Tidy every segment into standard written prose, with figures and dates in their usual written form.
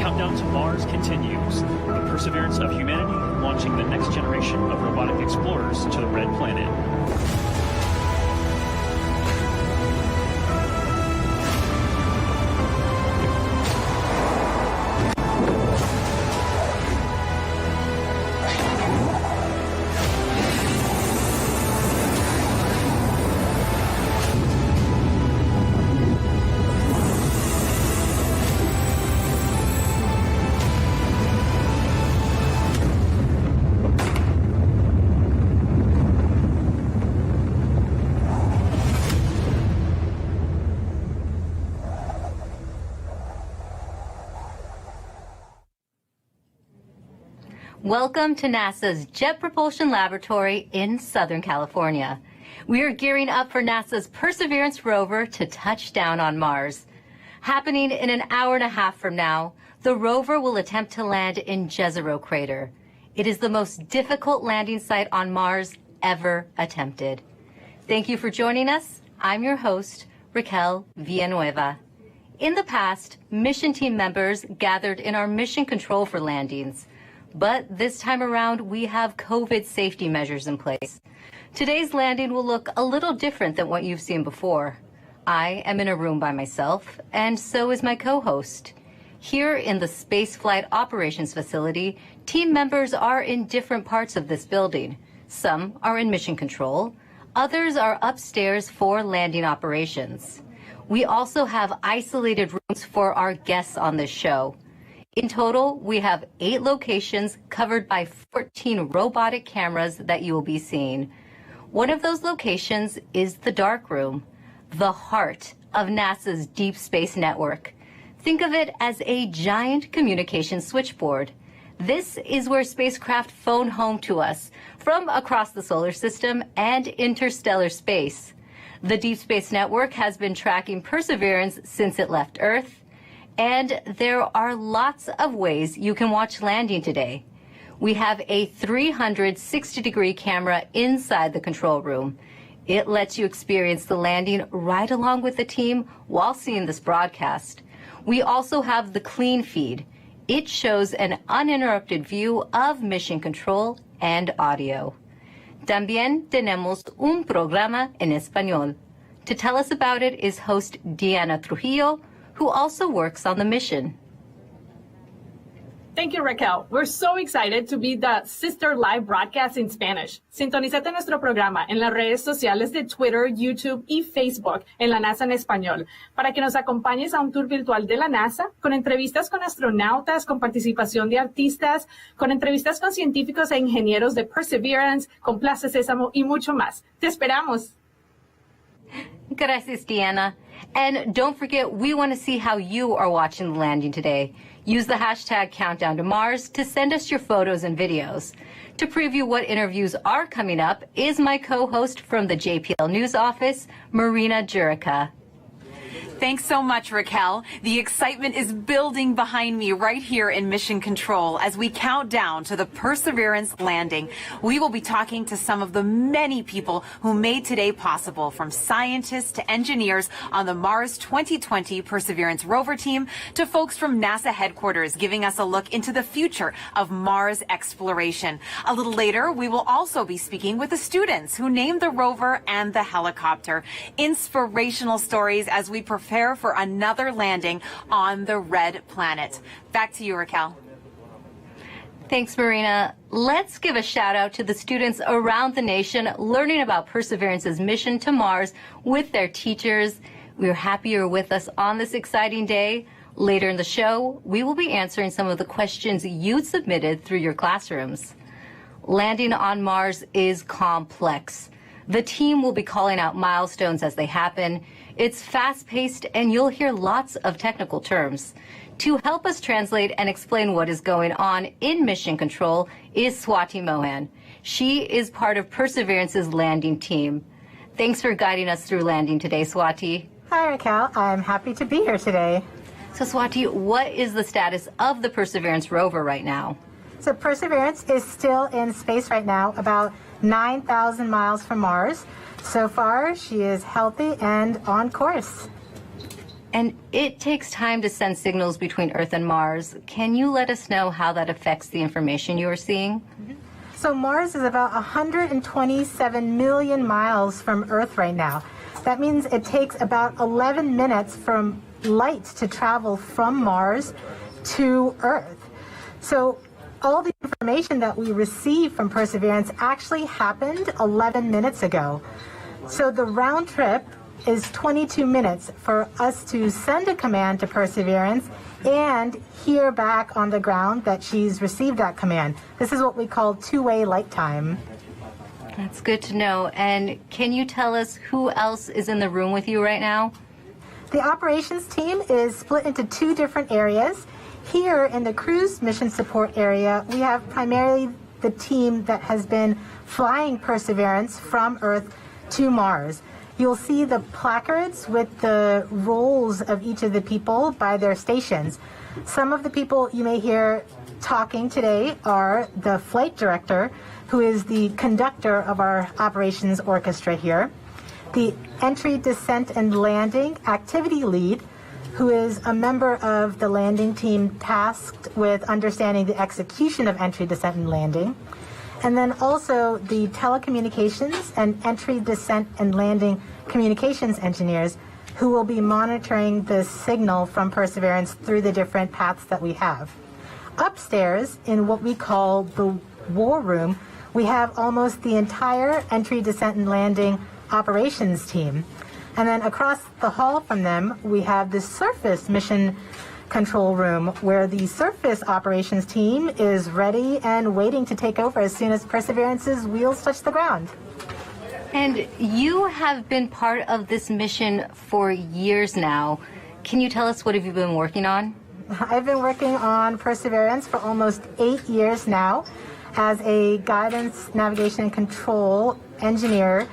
countdown to Mars continues, the perseverance of humanity launching the next generation of robotic explorers to the Red Planet. Welcome to NASA's Jet Propulsion Laboratory in Southern California. We are gearing up for NASA's Perseverance rover to touch down on Mars. Happening in an hour and a half from now, the rover will attempt to land in Jezero Crater. It is the most difficult landing site on Mars ever attempted. Thank you for joining us. I'm your host, Raquel Villanueva. In the past, mission team members gathered in our mission control for landings. But this time around, we have COVID safety measures in place. Today's landing will look a little different than what you've seen before. I am in a room by myself, and so is my co-host. Here in the Spaceflight Operations Facility, team members are in different parts of this building. Some are in mission control, others are upstairs for landing operations. We also have isolated rooms for our guests on this show. In total, we have 8 locations covered by 14 robotic cameras that you will be seeing. One of those locations is the dark room, the heart of NASA's Deep Space Network. Think of it as a giant communication switchboard. This is where spacecraft phone home to us from across the solar system and interstellar space. The Deep Space Network has been tracking Perseverance since it left Earth. And there are lots of ways you can watch landing today. We have a 360-degree camera inside the control room. It lets you experience the landing right along with the team while seeing this broadcast. We also have the clean feed. It shows an uninterrupted view of mission control and audio. También tenemos un programa en español. To tell us about it is host Diana Trujillo, who also works on the mission. Thank you, Raquel. We're so excited to be the sister live broadcast in Spanish. Sintonízate nuestro programa en las redes sociales de Twitter, YouTube y Facebook en la NASA en español para que nos acompañes a un tour virtual de la NASA con entrevistas con astronautas, con participación de artistas, con entrevistas con científicos e ingenieros de Perseverance, con Plaza Sésamo y mucho más. ¡Te esperamos! Gracias, Diana. And don't forget, we want to see how you are watching the landing today. Use the hashtag Countdown to Mars to send us your photos and videos. To preview what interviews are coming up is my co-host from the JPL News Office, Marina Jurica. Thanks so much, Raquel. The excitement is building behind me right here in Mission Control as we count down to the Perseverance landing. We will be talking to some of the many people who made today possible, from scientists to engineers on the Mars 2020 Perseverance rover team to folks from NASA headquarters giving us a look into the future of Mars exploration. A little later, we will also be speaking with the students who named the rover and the helicopter. Inspirational stories as we prepare for another landing on the red planet. Back to you, Raquel. Thanks, Marina. Let's give a shout out to the students around the nation learning about Perseverance's mission to Mars with their teachers. We're happy you're with us on this exciting day. Later in the show, we will be answering some of the questions you submitted through your classrooms. Landing on Mars is complex. The team will be calling out milestones as they happen. It's fast-paced, and you'll hear lots of technical terms. To help us translate and explain what is going on in Mission Control is Swati Mohan. She is part of Perseverance's landing team. Thanks for guiding us through landing today, Swati. Hi, Raquel. I'm happy to be here today. So, Swati, what is the status of the Perseverance rover right now? So Perseverance is still in space right now, about 9,000 miles from Mars. So far, she is healthy and on course. And it takes time to send signals between Earth and Mars. Can you let us know how that affects the information you are seeing? So Mars is about 127 million miles from Earth right now. That means it takes about 11 minutes from light to travel from Mars to Earth. So all the information that we receive from Perseverance actually happened 11 minutes ago. So the round trip is 22 minutes for us to send a command to Perseverance and hear back on the ground that she's received that command. This is what we call two-way light time. That's good to know. And can you tell us who else is in the room with you right now? The operations team is split into 2 different areas. Here in the cruise mission support area, we have primarily the team that has been flying Perseverance from Earth to Mars. You'll see the placards with the roles of each of the people by their stations. Some of the people you may hear talking today are the flight director, who is the conductor of our operations orchestra here, the entry, descent, and landing activity lead, who is a member of the landing team tasked with understanding the execution of entry, descent, and landing, and then also the telecommunications and entry, descent, and landing communications engineers who will be monitoring the signal from Perseverance through the different paths that we have. Upstairs, in what we call the war room, we have almost the entire entry, descent, and landing operations team. And then across the hall from them, we have the surface mission control room, where the surface operations team is ready and waiting to take over as soon as Perseverance's wheels touch the ground. And you have been part of this mission for years now. Can you tell us what have you been working on? I've been working on Perseverance for almost 8 years now as a guidance, navigation, and control engineer,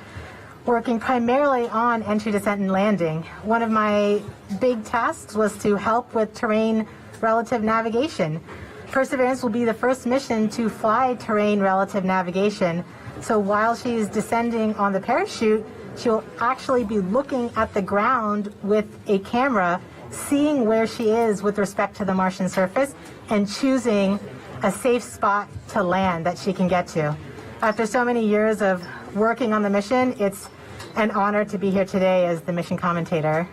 working primarily on entry, descent, and landing. One of my big tasks was to help with terrain relative navigation. Perseverance will be the first mission to fly terrain relative navigation. So while she's descending on the parachute, she'll actually be looking at the ground with a camera, seeing where she is with respect to the Martian surface, and choosing a safe spot to land that she can get to. After so many years of working on the mission, it's an honor to be here today as the mission commentator.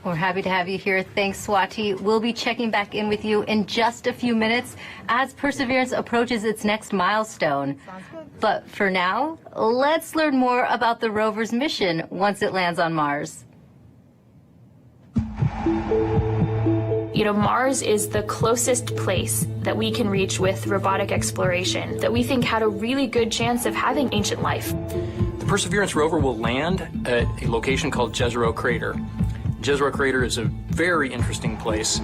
We're happy to have you here. Thanks, Swati. We'll be checking back in with you in just a few minutes as Perseverance approaches its next milestone. Sounds good. But for now, let's learn more about the rover's mission once it lands on Mars. You know, Mars is the closest place that we can reach with robotic exploration that we think had a really good chance of having ancient life. The Perseverance rover will land at a location called Jezero Crater. Jezero Crater is a very interesting place.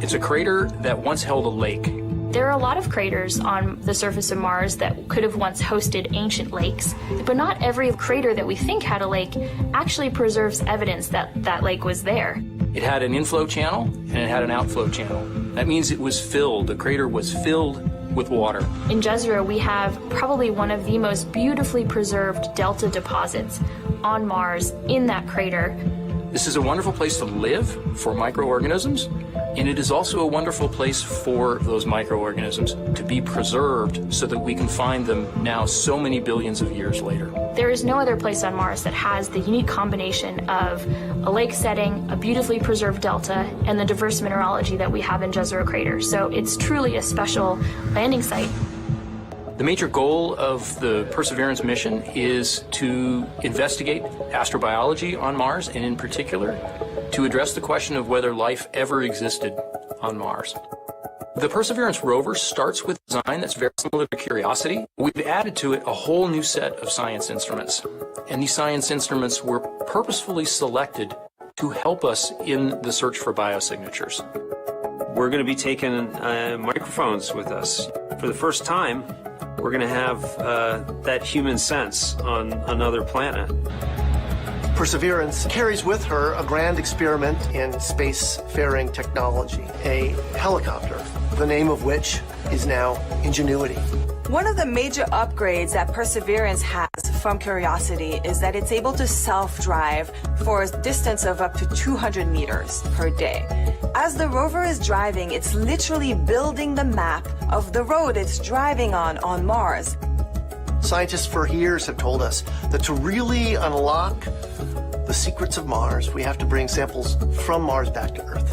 It's a crater that once held a lake. There are a lot of craters on the surface of Mars that could have once hosted ancient lakes, but not every crater that we think had a lake actually preserves evidence that that lake was there. It had an inflow channel and it had an outflow channel. That means it was filled. The crater was filled with water. In Jezreel, we have probably one of the most beautifully preserved delta deposits on Mars in that crater. This is a wonderful place to live for microorganisms, and it is also a wonderful place for those microorganisms to be preserved so that we can find them now so many billions of years later. There is no other place on Mars that has the unique combination of a lake setting, a beautifully preserved delta, and the diverse mineralogy that we have in Jezero Crater. So it's truly a special landing site. The major goal of the Perseverance mission is to investigate astrobiology on Mars, and in particular, to address the question of whether life ever existed on Mars. The Perseverance rover starts with a design that's very similar to Curiosity. We've added to it a whole new set of science instruments, and these science instruments were purposefully selected to help us in the search for biosignatures. We're going to be taking microphones with us. For the first time, we're going to have that human sense on another planet. Perseverance carries with her a grand experiment in spacefaring technology, a helicopter, the name of which is now Ingenuity. One of the major upgrades that Perseverance has from Curiosity is that it's able to self-drive for a distance of up to 200 meters per day. As the rover is driving, it's literally building the map of the road it's driving on Mars. Scientists for years have told us that to really unlock the secrets of Mars, we have to bring samples from Mars back to Earth.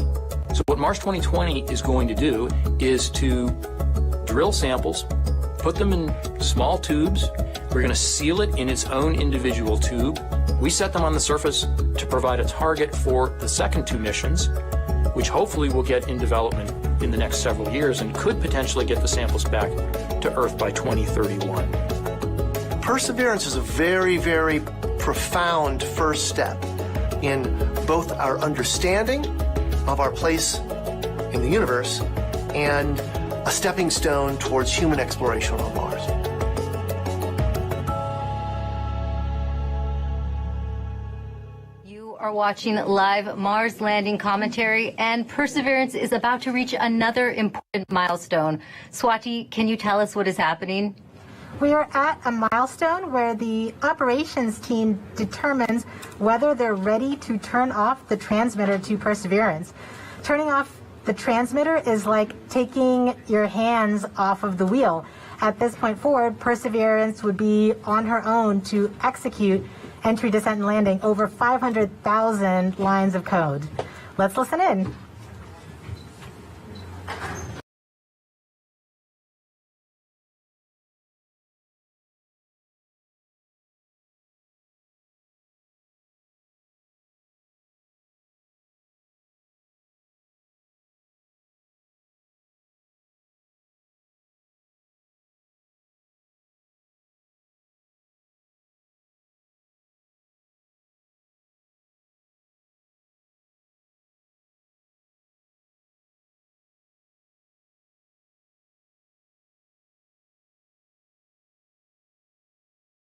So what Mars 2020 is going to do is to drill samples, put them in small tubes. We're going to seal it in its own individual tube. We set them on the surface to provide a target for the second two missions, which hopefully will get in development in the next several years and could potentially get the samples back to Earth by 2031. Perseverance is a very, very profound first step in both our understanding of our place in the universe and a stepping stone towards human exploration on Mars. You are watching live Mars landing commentary, and Perseverance is about to reach another important milestone. Swati, can you tell us what is happening? We are at a milestone where the operations team determines whether they're ready to turn off the transmitter to Perseverance. Turning off the transmitter is like taking your hands off of the wheel. At this point forward, Perseverance would be on her own to execute entry, descent, and landing over 500,000 lines of code. Let's listen in.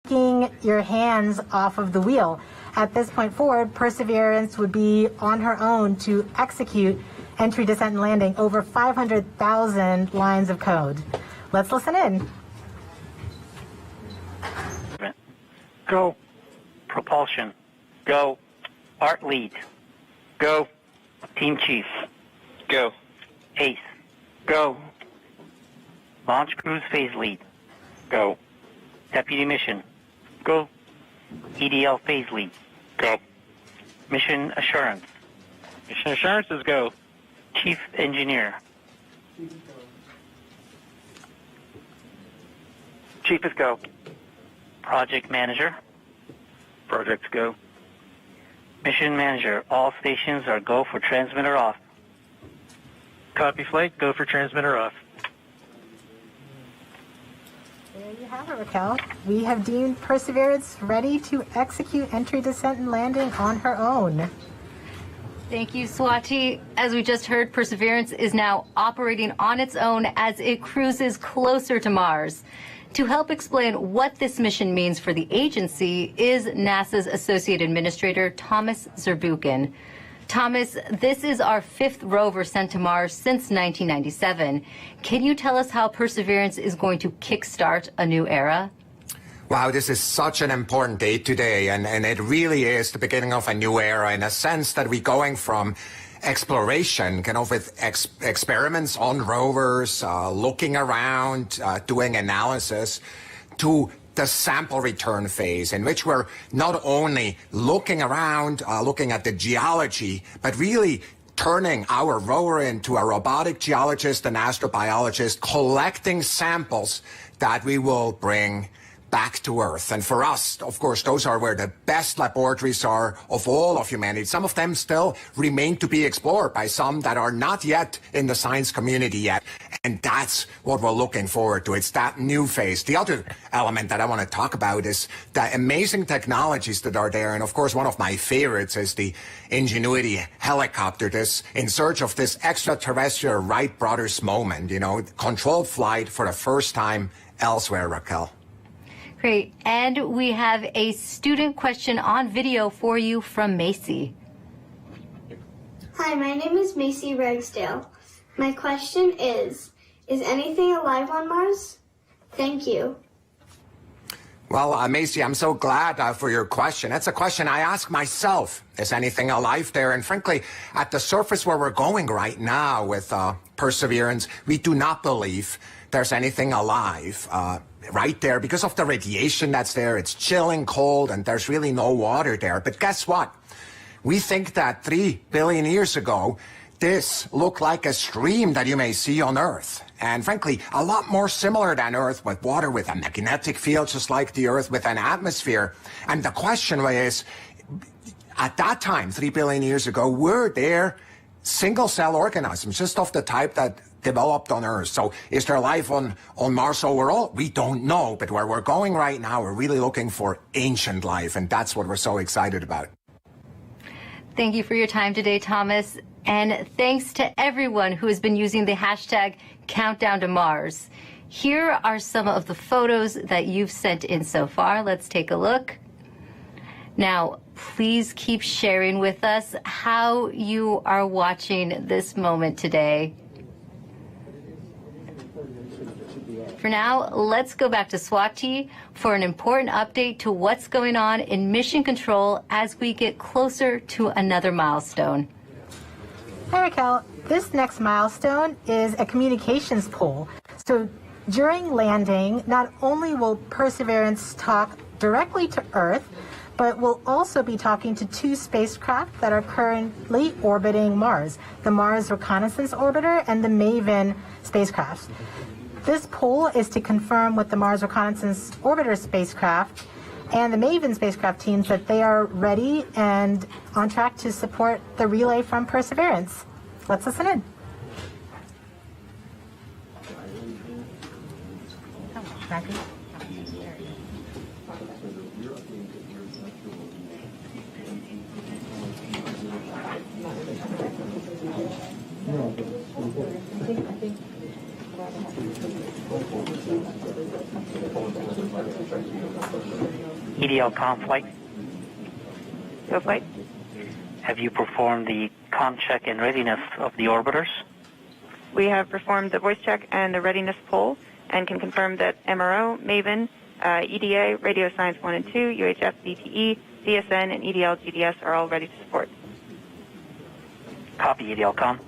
Taking your hands off of the wheel. At this point forward, Perseverance would be on her own to execute entry, descent, and landing over 500,000 lines of code. Let's listen in. Go. Propulsion. Go. Art lead. Go. Team chief. Go. Ace. Go. Launch cruise phase lead. Go. Deputy mission. Go. EDL phase lead. Go. Mission assurance. Mission assurance is go. Chief engineer. Chief is go. Project manager. Projects go. Mission manager. All stations are go for transmitter off. Copy flight. Go for transmitter off. There you have it, Raquel. We have deemed Perseverance ready to execute entry, descent, and landing on her own. Thank you, Swati. As we just heard, Perseverance is now operating on its own as it cruises closer to Mars. To help explain what this mission means for the agency is NASA's Associate Administrator, Thomas Zurbuchen. Thomas, this is our 5th rover sent to Mars since 1997. Can you tell us how Perseverance is going to kickstart a new era? Wow, this is such an important day today, and it really is the beginning of a new era in a sense that we're going from exploration, kind of with experiments on rovers, looking around, doing analysis, to the sample return phase, in which we're not only looking around, looking at the geology, but really turning our rover into a robotic geologist and astrobiologist, collecting samples that we will bring back to Earth. And for us, of course, those are where the best laboratories are of all of humanity. Some of them still remain to be explored by some that are not yet in the science community yet. And that's what we're looking forward to. It's that new phase. The other element that I want to talk about is the amazing technologies that are there. And of course, one of my favorites is the Ingenuity helicopter, this in search of this extraterrestrial Wright brothers moment, you know, controlled flight for the first time elsewhere, Raquel. Great. And we have a student question on video for you from Macy. Hi, my name is Macy Ragsdale. My question is anything alive on Mars? Thank you. Well, Macy, I'm so glad for your question. That's a question I ask myself. Is anything alive there? And frankly, at the surface where we're going right now with Perseverance, we do not believe there's anything alive right there because of the radiation that's there. It's chilling, cold, and there's really no water there. But guess what? We think that 3 billion years ago, this looked like a stream that you may see on Earth. And frankly, a lot more similar than Earth, with water with a magnetic field, just like the Earth with an atmosphere. And the question is, at that time, 3 billion years ago, were there single-cell organisms, just of the type that developed on Earth? So is there life on Mars overall? We don't know, but where we're going right now, we're really looking for ancient life, and that's what we're so excited about. Thank you for your time today, Thomas. And thanks to everyone who has been using the hashtag Countdown to Mars. Here are some of the photos that you've sent in so far. Let's take a look. Now, please keep sharing with us how you are watching this moment today. For now, let's go back to Swati for an important update to what's going on in Mission Control as we get closer to another milestone. Hi, Raquel. This next milestone is a communications pole. So during landing, not only will Perseverance talk directly to Earth, but we'll also be talking to two spacecraft that are currently orbiting Mars, the Mars Reconnaissance Orbiter and the MAVEN spacecraft. This poll is to confirm with the Mars Reconnaissance Orbiter spacecraft and the MAVEN spacecraft teams that they are ready and on track to support the relay from Perseverance. Let's listen in. EDL comm flight. Go flight. Have you performed the comm check and readiness of the orbiters? We have performed the voice check and the readiness poll and can confirm that MRO, MAVEN, EDA, Radio Science 1 and 2, UHF, DTE, DSN, and EDL GDS are all ready to support. Copy, EDL comm.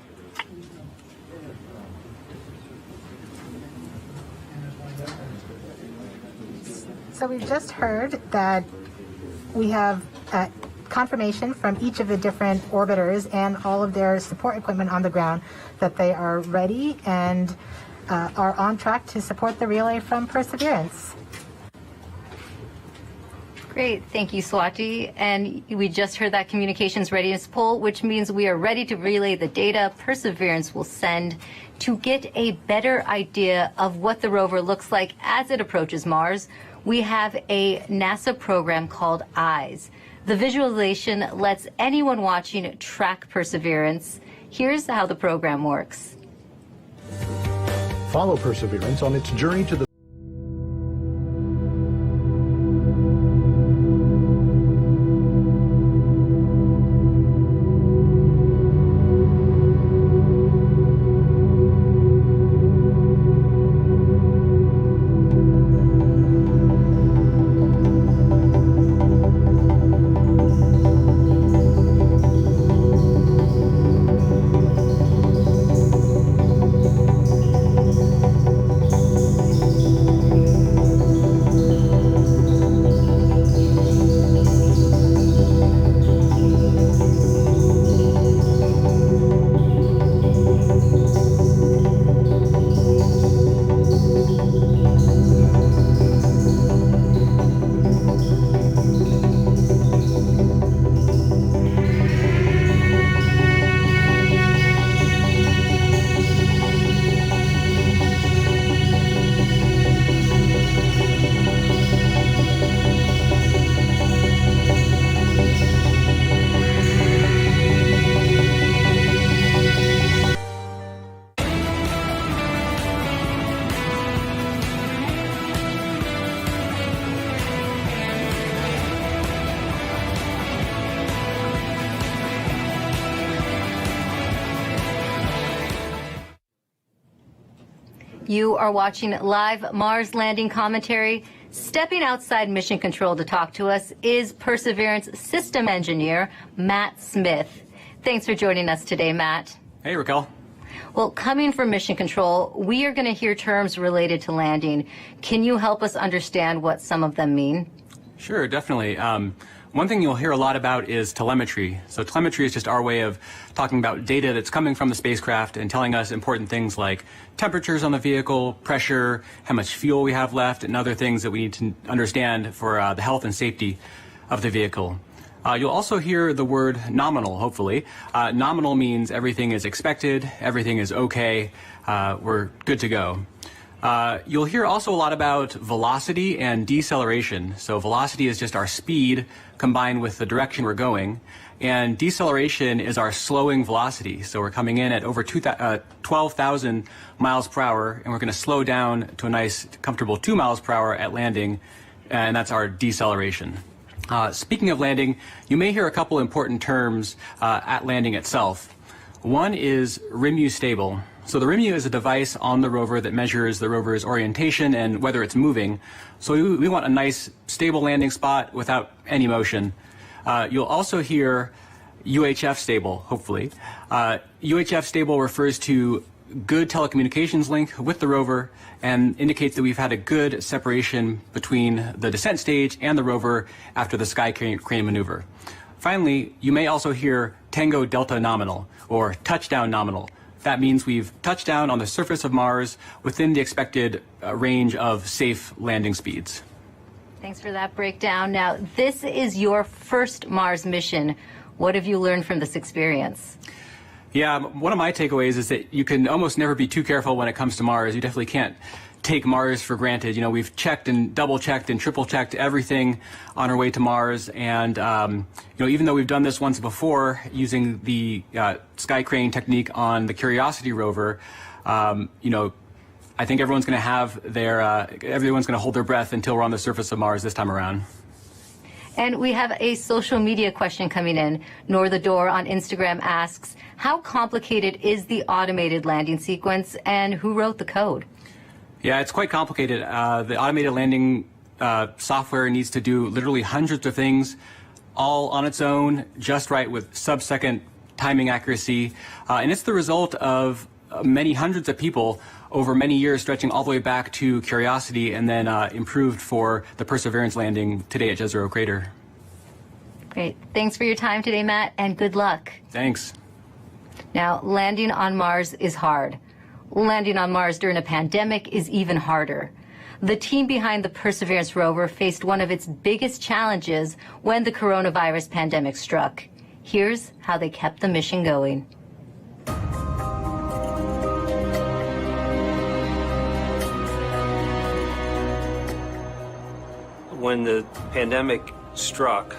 So we've just heard that we have confirmation from each of the different orbiters and all of their support equipment on the ground that they are ready and are on track to support the relay from Perseverance. Great. Thank you, Swati. And we just heard that communications readiness poll, which means we are ready to relay the data Perseverance will send to get a better idea of what the rover looks like as it approaches Mars. We have a NASA program called EYES. The visualization lets anyone watching track Perseverance. Here's how the program works. Follow Perseverance on its journey to the You are watching live Mars landing commentary. Stepping outside Mission Control to talk to us is Perseverance system engineer, Matt Smith. Thanks for joining us today, Matt. Hey, Raquel. Well, coming from Mission Control, we are going to hear terms related to landing. Can you help us understand what some of them mean? Sure, definitely. One thing you'll hear a lot about is telemetry. So telemetry is just our way of talking about data that's coming from the spacecraft and telling us important things like temperatures on the vehicle, pressure, how much fuel we have left, and other things that we need to understand for the health and safety of the vehicle. You'll also hear the word nominal, hopefully. Nominal means everything is expected, everything is okay, we're good to go. You'll hear also a lot about velocity and deceleration. So velocity is just our speed combined with the direction we're going. And deceleration is our slowing velocity. So we're coming in at over 12,000 miles per hour, and we're going to slow down to a nice, comfortable 2 miles per hour at landing, and that's our deceleration. Speaking of landing, you may hear a couple important terms at landing itself. One is RIMU stable. So the RIMU is a device on the rover that measures the rover's orientation and whether it's moving. So we want a nice, stable landing spot without any motion. You'll also hear UHF stable, hopefully. UHF stable refers to good telecommunications link with the rover and indicates that we've had a good separation between the descent stage and the rover after the sky crane maneuver. Finally, you may also hear Tango Delta nominal or touchdown nominal. That means we've touched down on the surface of Mars within the expected range of safe landing speeds. Thanks for that breakdown. Now, this is your first Mars mission. What have you learned from this experience? Yeah, one of my takeaways is that you can almost never be too careful when it comes to Mars. You definitely can't take Mars for granted. You know, we've checked and double-checked and triple-checked everything on our way to Mars. And, you know, even though we've done this once before using the sky crane technique on the Curiosity rover, you know, I think everyone's going to have everyone's going to hold their breath until we're on the surface of Mars this time around. And we have a social media question coming in. Nor the Door on Instagram asks, how complicated is the automated landing sequence and who wrote the code? Yeah, it's quite complicated. The automated landing software needs to do literally hundreds of things all on its own, just right with sub-second timing accuracy. And it's the result of many hundreds of people over many years, stretching all the way back to Curiosity and then improved for the Perseverance landing today at Jezero Crater. Great. Thanks for your time today, Matt, and good luck. Thanks. Now, landing on Mars is hard. Landing on Mars during a pandemic is even harder. The team behind the Perseverance rover faced one of its biggest challenges when the coronavirus pandemic struck. Here's how they kept the mission going. When the pandemic struck,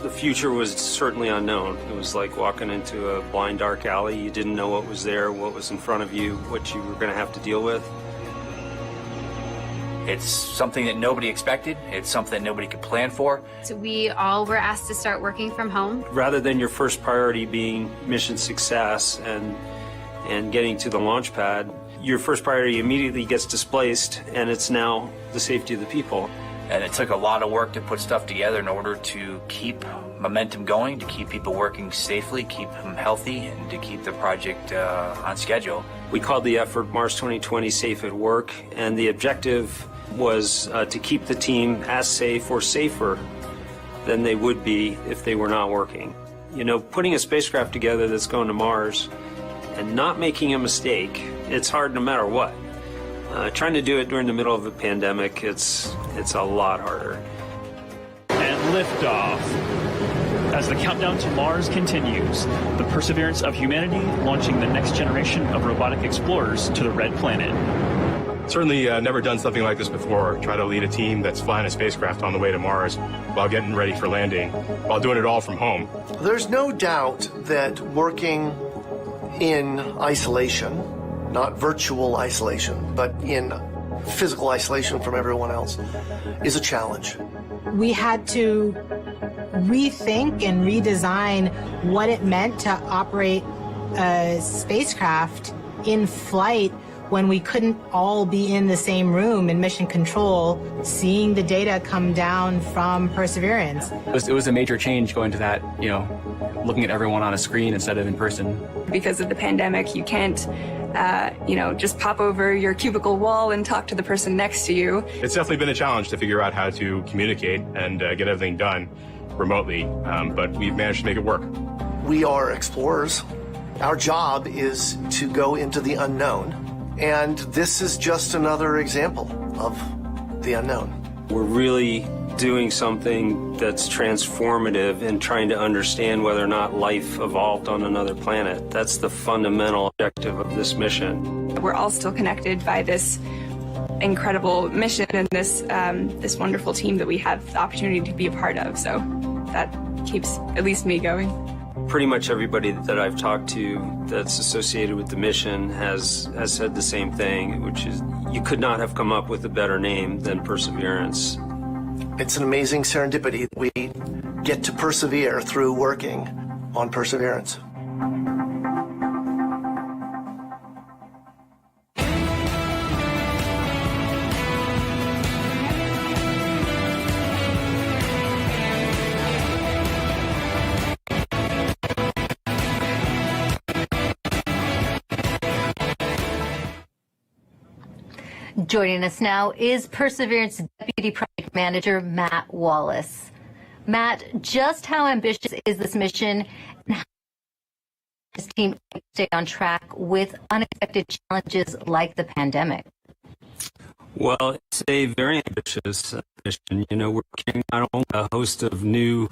the future was certainly unknown. It was like walking into a blind, dark alley. You didn't know what was there, what was in front of you, what you were going to have to deal with. It's something that nobody expected. It's something that nobody could plan for. So we all were asked to start working from home. Rather than your first priority being mission success and getting to the launch pad, your first priority immediately gets displaced, and it's now the safety of the people. And it took a lot of work to put stuff together in order to keep momentum going, to keep people working safely, keep them healthy, and to keep the project on schedule. We called the effort Mars 2020 Safe at Work, and the objective was to keep the team as safe or safer than they would be if they were not working. You know, putting a spacecraft together that's going to Mars and not making a mistake, it's hard no matter what. Trying to do it during the middle of a pandemic, it's a lot harder. And liftoff. As the countdown to Mars continues, the perseverance of humanity launching the next generation of robotic explorers to the Red Planet. Certainly never done something like this before. Try to lead a team that's flying a spacecraft on the way to Mars while getting ready for landing, while doing it all from home. There's no doubt that working in isolation, not virtual isolation, but in physical isolation from everyone else, is a challenge. We had to rethink and redesign what it meant to operate a spacecraft in flight when we couldn't all be in the same room in mission control, seeing the data come down from Perseverance. It was a major change going to that, you know, looking at everyone on a screen instead of in person. Because of the pandemic, you can't just pop over your cubicle wall and talk to the person next to you. It's definitely been a challenge to figure out how to communicate and get everything done remotely, but we've managed to make it work. We are explorers. Our job is to go into the unknown, and this is just another example of the unknown. We're really doing something that's transformative and trying to understand whether or not life evolved on another planet. That's the fundamental objective of this mission. We're all still connected by this incredible mission and this wonderful team that we have the opportunity to be a part of. So that keeps at least me going. pretty much everybody that I've talked to that's associated with the mission has said the same thing, which is you could not have come up with a better name than Perseverance. It's an amazing serendipity that we get to persevere through working on Perseverance. Joining us now is Perseverance Deputy Project Manager Matt Wallace. Matt, just how ambitious is this mission, and how does this team stay on track with unexpected challenges like the pandemic? Well, it's a very ambitious mission. You know, we're carrying not only a host of new,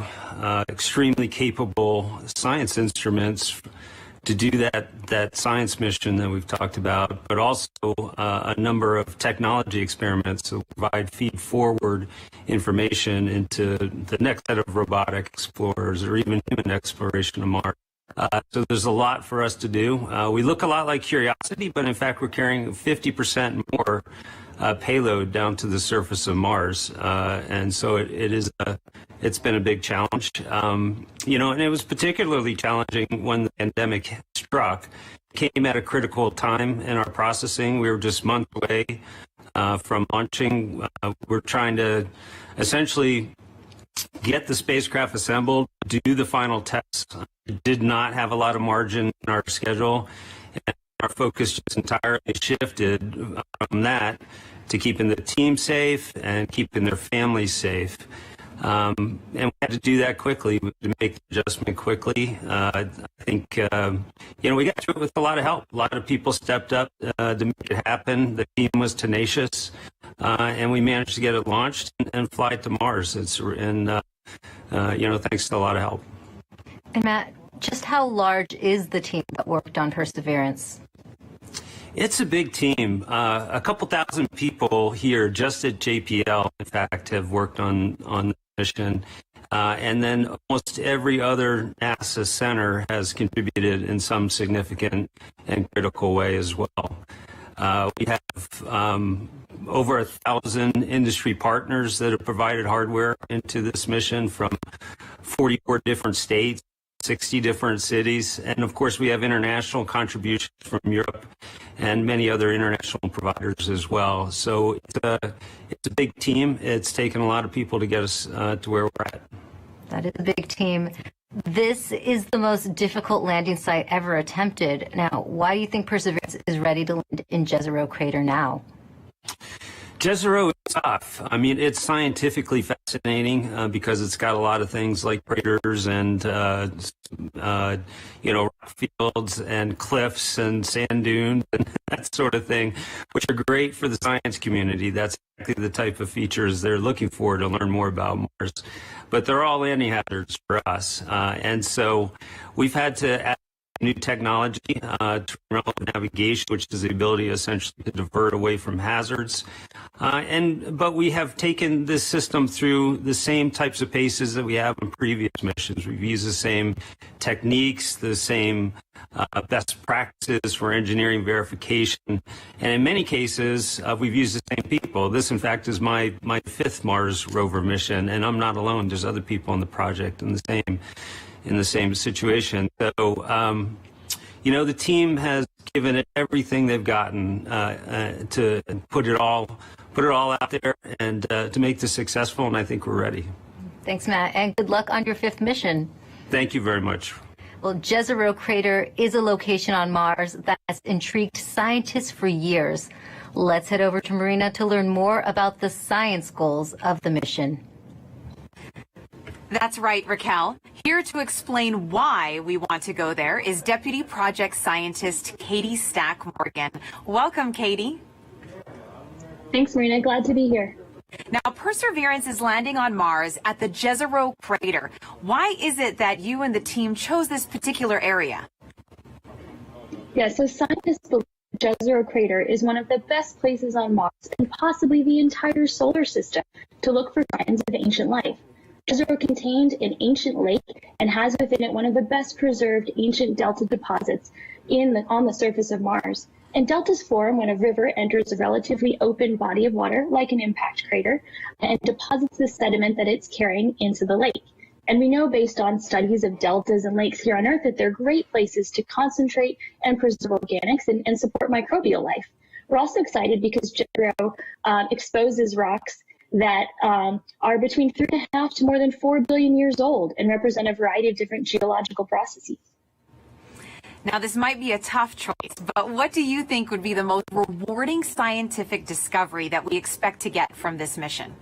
extremely capable science instruments to do that science mission that we've talked about, but also a number of technology experiments that provide feed-forward information into the next set of robotic explorers or even human exploration of Mars. So there's a lot for us to do. We look a lot like Curiosity, but in fact we're carrying 50% more payload down to the surface of Mars, and so it's been a big challenge. You know, and it was particularly challenging when the pandemic struck. It came at a critical time in our processing. We were just months away from launching. We're trying to essentially get the spacecraft assembled, do the final tests. Did not have a lot of margin in our schedule, and our focus just entirely shifted from that to keeping the team safe and keeping their families safe. And we had to do that quickly, to make the adjustment quickly. I think, you know, we got through it with a lot of help. A lot of people stepped up to make it happen. The team was tenacious, and we managed to get it launched and fly it to Mars. You know, thanks to a lot of help. And Matt, just how large is the team that worked on Perseverance? It's a big team. A couple thousand people here just at JPL, in fact, have worked on the mission. And then almost every other NASA center has contributed in some significant and critical way as well. We have over 1,000 industry partners that have provided hardware into this mission from 44 different states, 60 different cities, and of course we have international contributions from Europe and many other international providers as well. So it's a big team. It's taken a lot of people to get us to where we're at. That is a big team. This is the most difficult landing site ever attempted. Now, why do you think Perseverance is ready to land in Jezero Crater now? Jezero is tough. I mean, it's scientifically fascinating because it's got a lot of things like craters and, you know, rock fields and cliffs and sand dunes and that sort of thing, which are great for the science community. That's exactly the type of features they're looking for to learn more about Mars. But they're all landing hazards for us. And so we've had to add new technology to remote navigation, which is the ability essentially to divert away from hazards. But we have taken this system through the same types of paces that we have in previous missions. We've used the same techniques, the same best practices for engineering verification, and in many cases we've used the same people. This, in fact, is my fifth Mars Rover mission, and I'm not alone. There's other people on the project in the same situation. So, you know, the team has given it everything they've gotten to put it all out there and to make this successful, and I think we're ready. Thanks, Matt, and good luck on your fifth mission. Thank you very much. Well, Jezero Crater is a location on Mars that has intrigued scientists for years. Let's head over to Marina to learn more about the science goals of the mission. That's right, Raquel. Here to explain why we want to go there is Deputy Project Scientist Katie Stack-Morgan. Welcome, Katie. Thanks, Marina. Glad to be here. Now, Perseverance is landing on Mars at the Jezero Crater. Why is it that you and the team chose this particular area? Yeah, so scientists believe Jezero Crater is one of the best places on Mars and possibly the entire solar system to look for signs of ancient life. Jezreel contained an ancient lake and has within it one of the best preserved ancient delta deposits on the surface of Mars. And deltas form when a river enters a relatively open body of water, like an impact crater, and deposits the sediment that it's carrying into the lake. And we know based on studies of deltas and lakes here on Earth that they're great places to concentrate and preserve organics and support microbial life. We're also excited because Jezreel exposes rocks that are between 3.5 to more than 4 billion years old and represent a variety of different geological processes. Now, this might be a tough choice, but what do you think would be the most rewarding scientific discovery that we expect to get from this mission?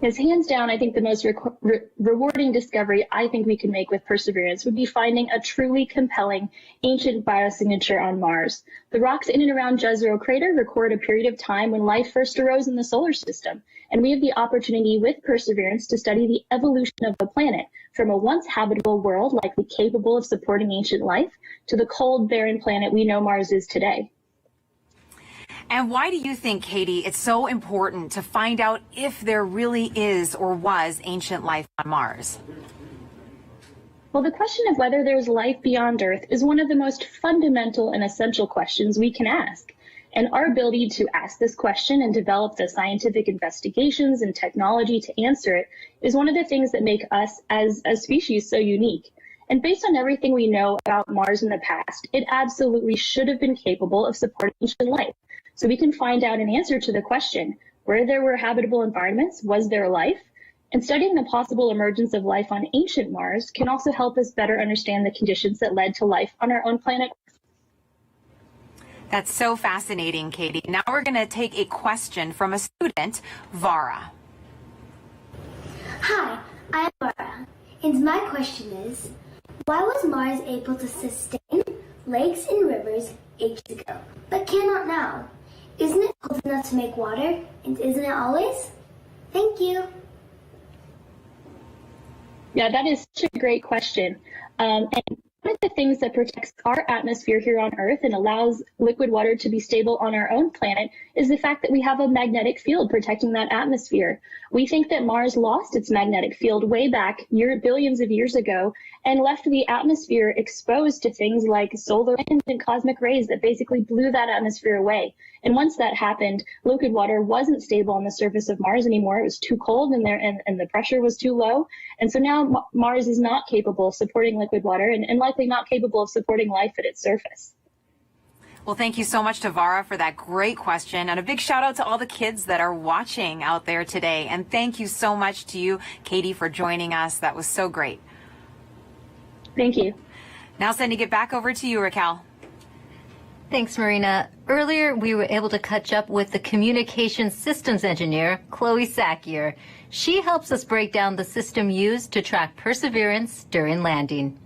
Yes, hands down, I think the most rewarding discovery I think we can make with Perseverance would be finding a truly compelling ancient biosignature on Mars. The rocks in and around Jezero Crater record a period of time when life first arose in the solar system, and we have the opportunity with Perseverance to study the evolution of the planet from a once habitable world likely capable of supporting ancient life to the cold, barren planet we know Mars is today. And why do you think, Katie, it's so important to find out if there really is or was ancient life on Mars? Well, the question of whether there's life beyond Earth is one of the most fundamental and essential questions we can ask. And our ability to ask this question and develop the scientific investigations and technology to answer it is one of the things that make us as a species so unique. And based on everything we know about Mars in the past, it absolutely should have been capable of supporting ancient life. So we can find out an answer to the question, where there were habitable environments, was there life? And studying the possible emergence of life on ancient Mars can also help us better understand the conditions that led to life on our own planet. That's so fascinating, Katie. Now we're going to take a question from a student, Vara. Hi, I'm Vara, and my question is, why was Mars able to sustain lakes and rivers ages ago, but cannot now? Isn't it cold enough to make water, and isn't it always? Thank you. Yeah, that is such a great question. And one of the things that protects our atmosphere here on Earth and allows liquid water to be stable on our own planet is the fact that we have a magnetic field protecting that atmosphere. We think that Mars lost its magnetic field way back billions of years ago and left the atmosphere exposed to things like solar winds and cosmic rays that basically blew that atmosphere away. And once that happened, liquid water wasn't stable on the surface of Mars anymore. It was too cold and the pressure was too low. And so now Mars is not capable of supporting liquid water and likely not capable of supporting life at its surface. Well, thank you so much to Vara for that great question. And a big shout out to all the kids that are watching out there today. And thank you so much to you, Katie, for joining us. That was so great. Thank you. Now sending it back over to you, Raquel. Thanks, Marina. Earlier, we were able to catch up with the communications systems engineer, Chloe Sakier. She helps us break down the system used to track Perseverance during landing.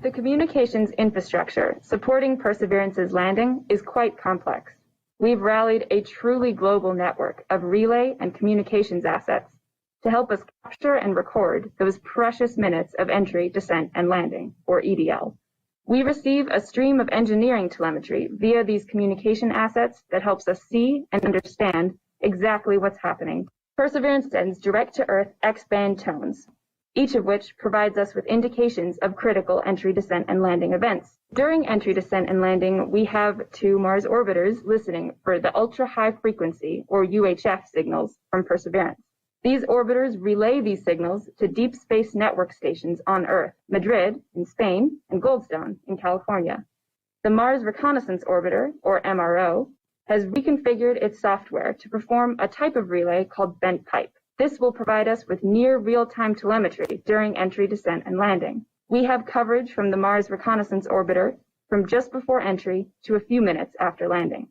The communications infrastructure supporting Perseverance's landing is quite complex. We've rallied a truly global network of relay and communications assets to help us capture and record those precious minutes of entry, descent, and landing, or EDL. We receive a stream of engineering telemetry via these communication assets that helps us see and understand exactly what's happening. Perseverance sends direct-to-Earth X-band tones, each of which provides us with indications of critical entry, descent, and landing events. During entry, descent, and landing, we have 2 Mars orbiters listening for the ultra-high frequency, or UHF, signals from Perseverance. These orbiters relay these signals to deep space network stations on Earth, Madrid in Spain and Goldstone in California. The Mars Reconnaissance Orbiter, or MRO, has reconfigured its software to perform a type of relay called bent pipe. This will provide us with near real-time telemetry during entry, descent, and landing. We have coverage from the Mars Reconnaissance Orbiter from just before entry to a few minutes after landing.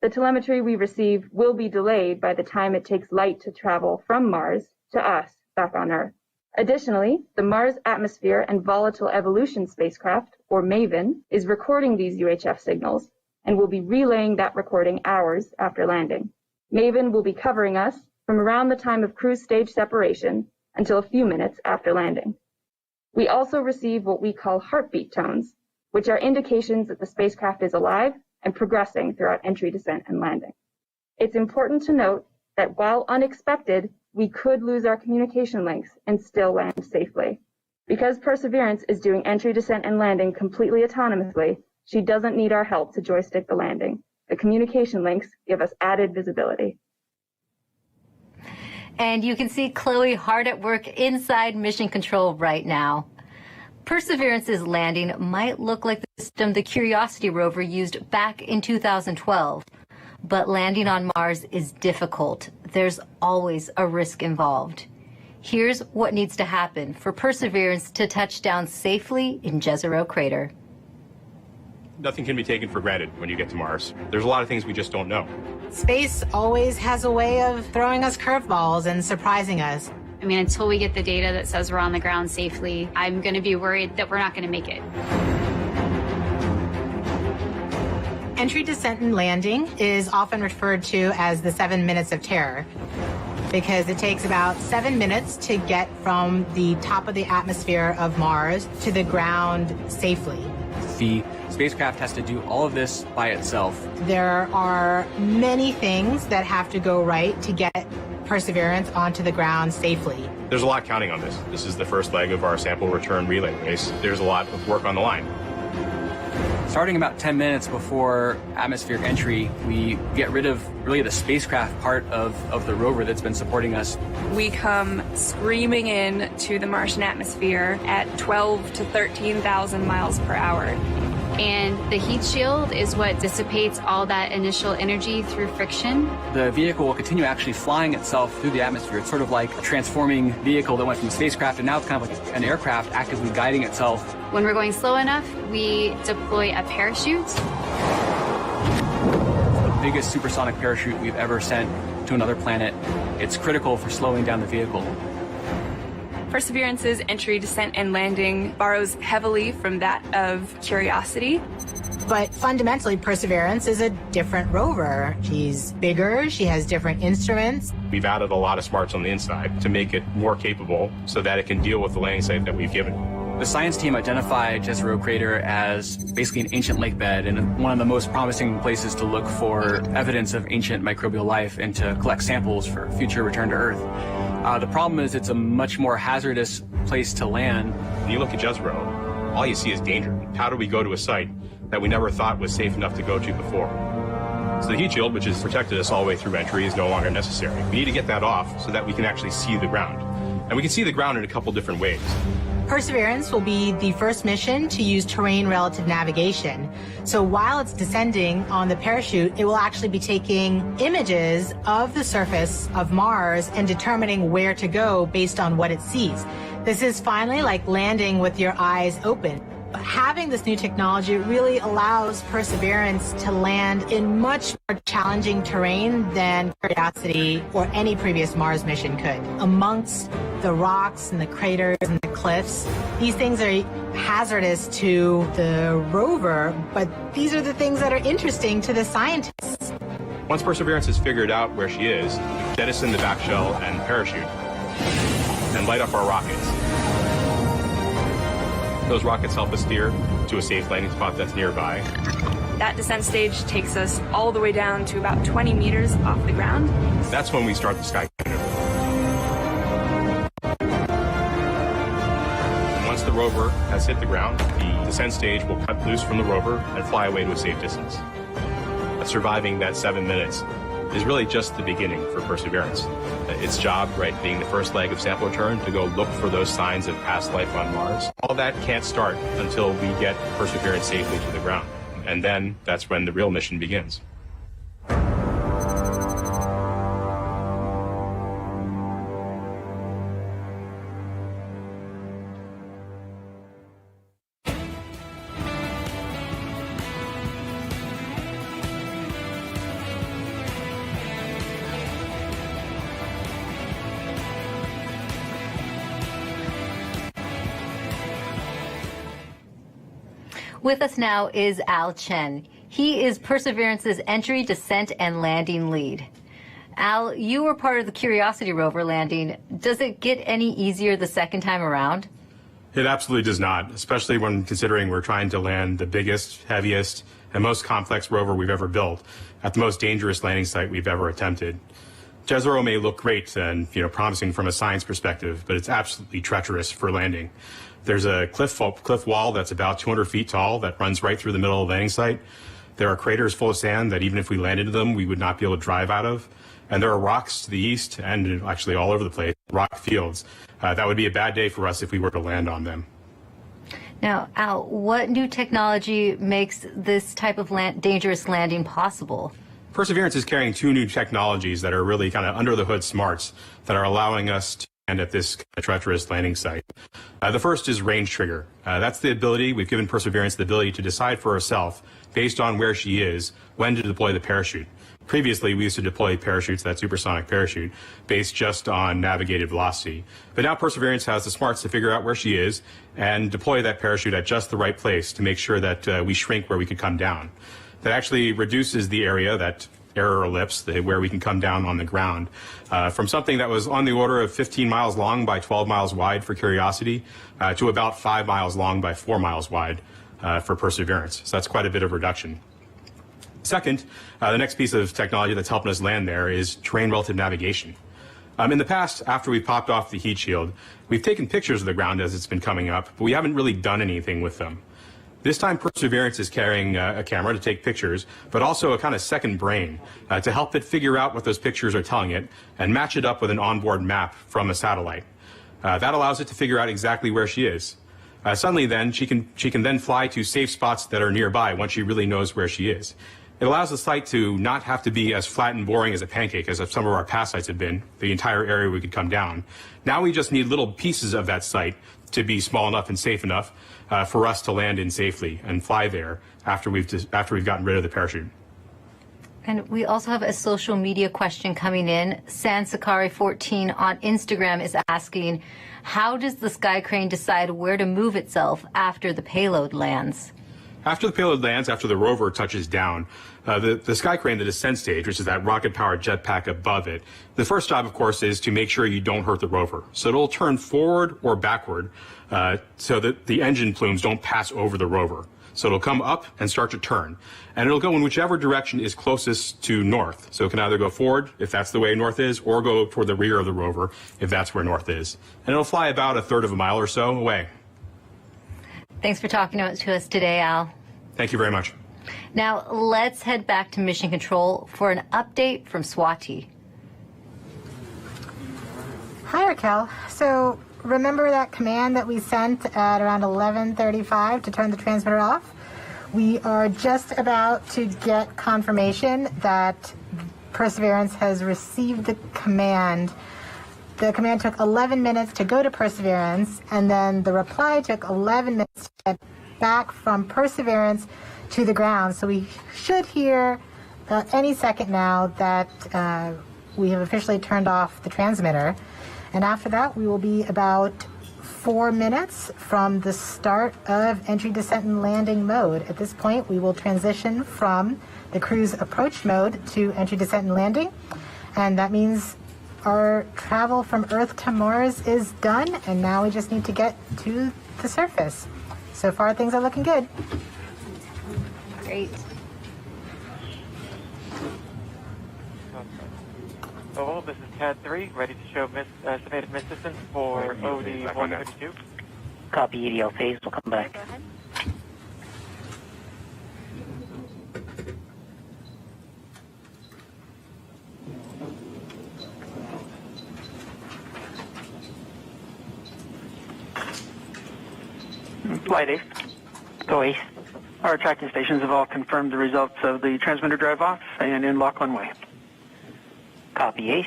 The telemetry we receive will be delayed by the time it takes light to travel from Mars to us back on Earth. Additionally, the Mars Atmosphere and Volatile Evolution spacecraft, or MAVEN, is recording these UHF signals and will be relaying that recording hours after landing. MAVEN will be covering us from around the time of cruise stage separation until a few minutes after landing. We also receive what we call heartbeat tones, which are indications that the spacecraft is alive and progressing throughout entry, descent, and landing. It's important to note that while unexpected, we could lose our communication links and still land safely. Because Perseverance is doing entry, descent, and landing completely autonomously, she doesn't need our help to joystick the landing. The communication links give us added visibility. And you can see Chloe hard at work inside Mission Control right now. Perseverance's landing might look like the system the Curiosity rover used back in 2012. But landing on Mars is difficult. There's always a risk involved. Here's what needs to happen for Perseverance to touch down safely in Jezero Crater. Nothing can be taken for granted when you get to Mars. There's a lot of things we just don't know. Space always has a way of throwing us curveballs and surprising us. I mean, until we get the data that says we're on the ground safely, I'm going to be worried that we're not going to make it. Entry, descent, and landing is often referred to as the 7 minutes of terror because it takes about 7 minutes to get from the top of the atmosphere of Mars to the ground safely. The spacecraft has to do all of this by itself. There are many things that have to go right to get Perseverance onto the ground safely. There's a lot counting on this. This is the first leg of our sample return relay race. There's a lot of work on the line. Starting about 10 minutes before atmospheric entry, we get rid of really the spacecraft part of the rover that's been supporting us. We come screaming in to the Martian atmosphere at 12 to 13,000 miles per hour. And the heat shield is what dissipates all that initial energy through friction. The vehicle will continue actually flying itself through the atmosphere. It's sort of like a transforming vehicle that went from a spacecraft and now it's kind of like an aircraft actively guiding itself. When we're going slow enough, we deploy a parachute. The biggest supersonic parachute we've ever sent to another planet. It's critical for slowing down the vehicle. Perseverance's entry, descent, and landing borrows heavily from that of Curiosity. But fundamentally, Perseverance is a different rover. She's bigger, she has different instruments. We've added a lot of smarts on the inside to make it more capable so that it can deal with the landing site that we've given. The science team identified Jezero Crater as basically an ancient lake bed and one of the most promising places to look for evidence of ancient microbial life and to collect samples for future return to Earth. The problem is it's a much more hazardous place to land. When you look at Jezero, all you see is danger. How do we go to a site that we never thought was safe enough to go to before? So the heat shield, which has protected us all the way through entry, is no longer necessary. We need to get that off so that we can actually see the ground. And we can see the ground in a couple different ways. Perseverance will be the first mission to use terrain relative navigation. So while it's descending on the parachute, it will actually be taking images of the surface of Mars and determining where to go based on what it sees. This is finally like landing with your eyes open. Having this new technology really allows Perseverance to land in much more challenging terrain than Curiosity or any previous Mars mission could. Amongst the rocks and the craters and the cliffs, these things are hazardous to the rover, but these are the things that are interesting to the scientists. Once Perseverance has figured out where she is, we jettison the back shell and parachute and light up our rockets. Those rockets help us steer to a safe landing spot that's nearby. That descent stage takes us all the way down to about 20 meters off the ground. That's when we start the sky maneuver. Once the rover has hit the ground, the descent stage will cut loose from the rover and fly away to a safe distance. Surviving that 7 minutes is really just the beginning for Perseverance. Its job, right, being the first leg of sample return, to go look for those signs of past life on Mars. All that can't start until we get Perseverance safely to the ground. And then that's when the real mission begins. With us now is Al Chen. He is Perseverance's entry, descent, and landing lead. Al, you were part of the Curiosity rover landing. Does it get any easier the second time around? It absolutely does not, especially when considering we're trying to land the biggest, heaviest, and most complex rover we've ever built at the most dangerous landing site we've ever attempted. Jezero may look great and promising from a science perspective, but it's absolutely treacherous for landing. There's a cliff wall that's about 200 feet tall that runs right through the middle of the landing site. There are craters full of sand that even if we landed in them, we would not be able to drive out of. And there are rocks to the east and actually all over the place, rock fields. That would be a bad day for us if we were to land on them. Now, Al, what new technology makes this type of dangerous landing possible? Perseverance is carrying two new technologies that are really kind of under the hood smarts that are allowing us to land at this treacherous landing site. The first is range trigger. That's the ability, we've given Perseverance the ability to decide for herself, based on where she is, when to deploy the parachute. Previously, we used to deploy parachutes, that supersonic parachute, based just on navigated velocity. But now Perseverance has the smarts to figure out where she is and deploy that parachute at just the right place to make sure that we shrink where we could come down. That actually reduces the area, that error ellipse, where we can come down on the ground, from something that was on the order of 15 miles long by 12 miles wide for Curiosity to about 5 miles long by 4 miles wide for Perseverance. So that's quite a bit of reduction. Second, the next piece of technology that's helping us land there is terrain relative navigation. In the past, after we've popped off the heat shield, we've taken pictures of the ground as it's been coming up, but we haven't really done anything with them. This time, Perseverance is carrying a camera to take pictures, but also a kind of second brain to help it figure out what those pictures are telling it and match it up with an onboard map from a satellite. That allows it to figure out exactly where she is. Suddenly, then, she can then fly to safe spots that are nearby once she really knows where she is. It allows the site to not have to be as flat and boring as a pancake as some of our past sites have been, the entire area we could come down. Now we just need little pieces of that site to be small enough and safe enough for us to land in safely and fly there after we've gotten rid of the parachute. And we also have a social media question coming in. Sansakari14 on Instagram is asking, how does the sky crane decide where to move itself after the payload lands? After the payload lands, after the rover touches down, the sky crane, the descent stage, which is that rocket-powered jetpack above it, the first job, of course, is to make sure you don't hurt the rover. So it'll turn forward or backward so that the engine plumes don't pass over the rover. So it'll come up and start to turn. And it'll go in whichever direction is closest to north. So it can either go forward, if that's the way north is, or go toward the rear of the rover, if that's where north is. And it'll fly about 1/3 of a mile or so away. Thanks for talking to us today, Al. Thank you very much. Now, let's head back to Mission Control for an update from Swati. Hi, Raquel. So, remember that command that we sent at around 11:35 to turn the transmitter off? We are just about to get confirmation that Perseverance has received the command. The command took 11 minutes to go to Perseverance, and then the reply took 11 minutes to get back from Perseverance to the ground. So we should hear any second now that we have officially turned off the transmitter. And after that, we will be about 4 minutes from the start of entry, descent, and landing mode. At this point, we will transition from the cruise approach mode to entry, descent, and landing. And that means our travel from Earth to Mars is done, and now we just need to get to the surface. So far, things are looking good. Great. Oh, this is CAD 3, ready to show estimated miss distance for OD 132. Copy, EDL phase, we'll come back. Flight Ace. Go Ace. Our tracking stations have all confirmed the results of the transmitter drive off and in lock one way. Copy Ace.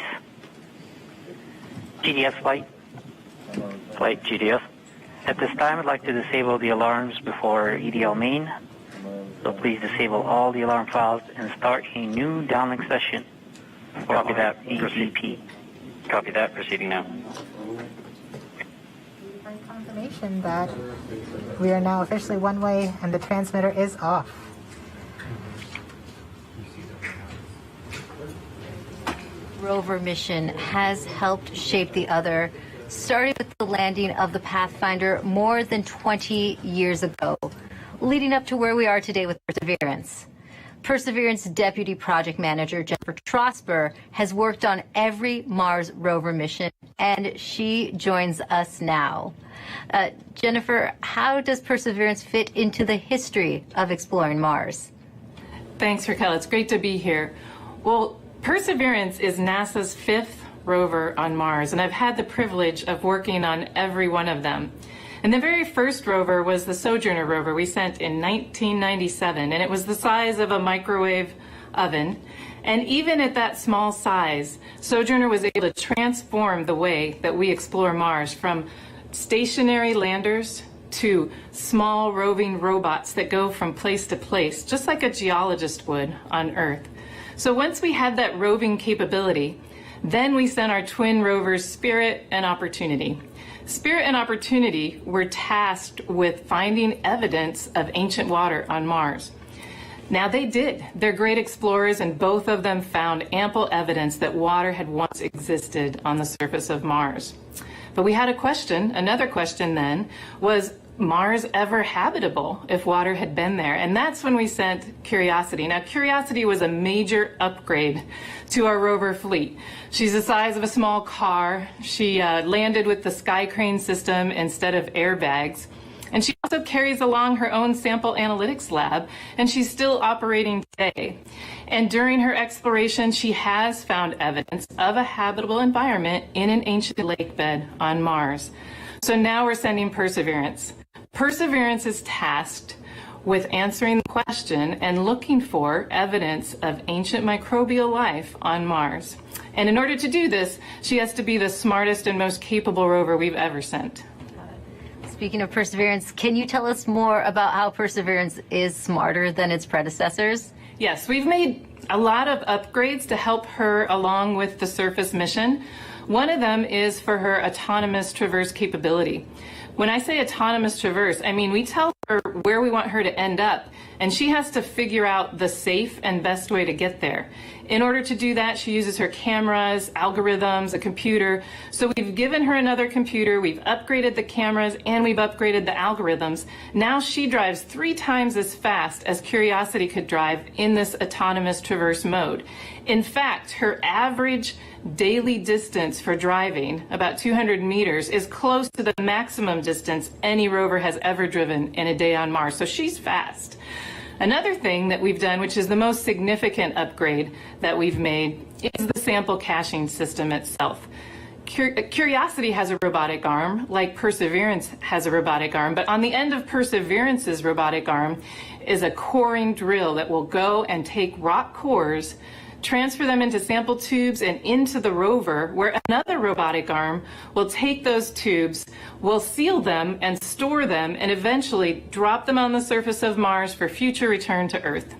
GDS flight. Flight GDS. At this time, I'd like to disable the alarms before EDL main. So please disable all the alarm files and start a new downlink session. Copy that. EGP. Copy that. Proceeding now. Confirmation that we are now officially one way and the transmitter is off. Rover mission has helped shape the other, starting with the landing of the Pathfinder more than 20 years ago, leading up to where we are today with Perseverance. Perseverance Deputy Project Manager Jennifer Trosper has worked on every Mars rover mission, and she joins us now. Jennifer, how does Perseverance fit into the history of exploring Mars? Thanks, Raquel. It's great to be here. Well, Perseverance is NASA's 5th rover on Mars, and I've had the privilege of working on every one of them. And the very first rover was the Sojourner rover we sent in 1997, and it was the size of a microwave oven. And even at that small size, Sojourner was able to transform the way that we explore Mars, from stationary landers to small roving robots that go from place to place, just like a geologist would on Earth. So once we had that roving capability, then we sent our twin rovers Spirit and Opportunity. Spirit and Opportunity were tasked with finding evidence of ancient water on Mars. Now they did. They're great explorers, and both of them found ample evidence that water had once existed on the surface of Mars. But we had a question. Another question then was, Mars ever habitable if water had been there? And that's when we sent Curiosity. Now, Curiosity was a major upgrade to our rover fleet. She's the size of a small car. She landed with the Sky Crane system instead of airbags. And she also carries along her own sample analytics lab, and she's still operating today. And during her exploration, she has found evidence of a habitable environment in an ancient lake bed on Mars. So now we're sending Perseverance. Perseverance is tasked with answering the question and looking for evidence of ancient microbial life on Mars. And in order to do this, she has to be the smartest and most capable rover we've ever sent. Speaking of Perseverance, can you tell us more about how Perseverance is smarter than its predecessors? Yes, we've made a lot of upgrades to help her along with the surface mission. One of them is for her autonomous traverse capability. When I say autonomous traverse, I mean we tell her where we want her to end up, and she has to figure out the safe and best way to get there. In order to do that, she uses her cameras, algorithms, a computer. So we've given her another computer, we've upgraded the cameras, and we've upgraded the algorithms. Now she drives 3 times as fast as Curiosity could drive in this autonomous traverse mode. In fact, her average daily distance for driving, about 200 meters, is close to the maximum distance any rover has ever driven in a day on Mars. So she's fast. Another thing that we've done, which is the most significant upgrade that we've made, is the sample caching system itself. Curiosity has a robotic arm, like Perseverance has a robotic arm, but on the end of Perseverance's robotic arm is a coring drill that will go and take rock cores, transfer them into sample tubes and into the rover, where another robotic arm will take those tubes, will seal them and store them, and eventually drop them on the surface of Mars for future return to Earth.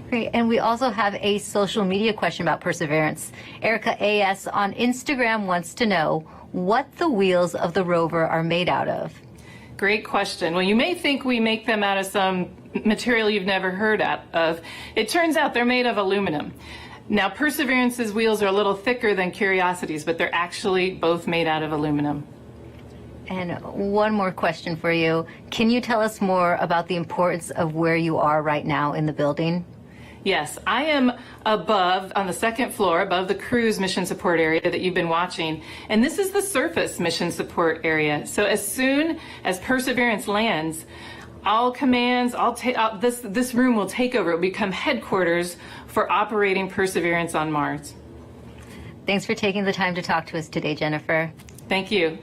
Great. And we also have a social media question about Perseverance. Erica AS on Instagram wants to know what the wheels of the rover are made out of. Great question. Well, you may think we make them out of some material you've never heard of. It turns out they're made of aluminum. Now, Perseverance's wheels are a little thicker than Curiosity's, but they're actually both made out of aluminum. And one more question for you. Can you tell us more about the importance of where you are right now in the building? Yes, I am above, on the second floor, above the cruise mission support area that you've been watching. And this is the surface mission support area. So as soon as Perseverance lands, all commands, this room will take over. It will become headquarters for operating Perseverance on Mars. Thanks for taking the time to talk to us today, Jennifer. Thank you.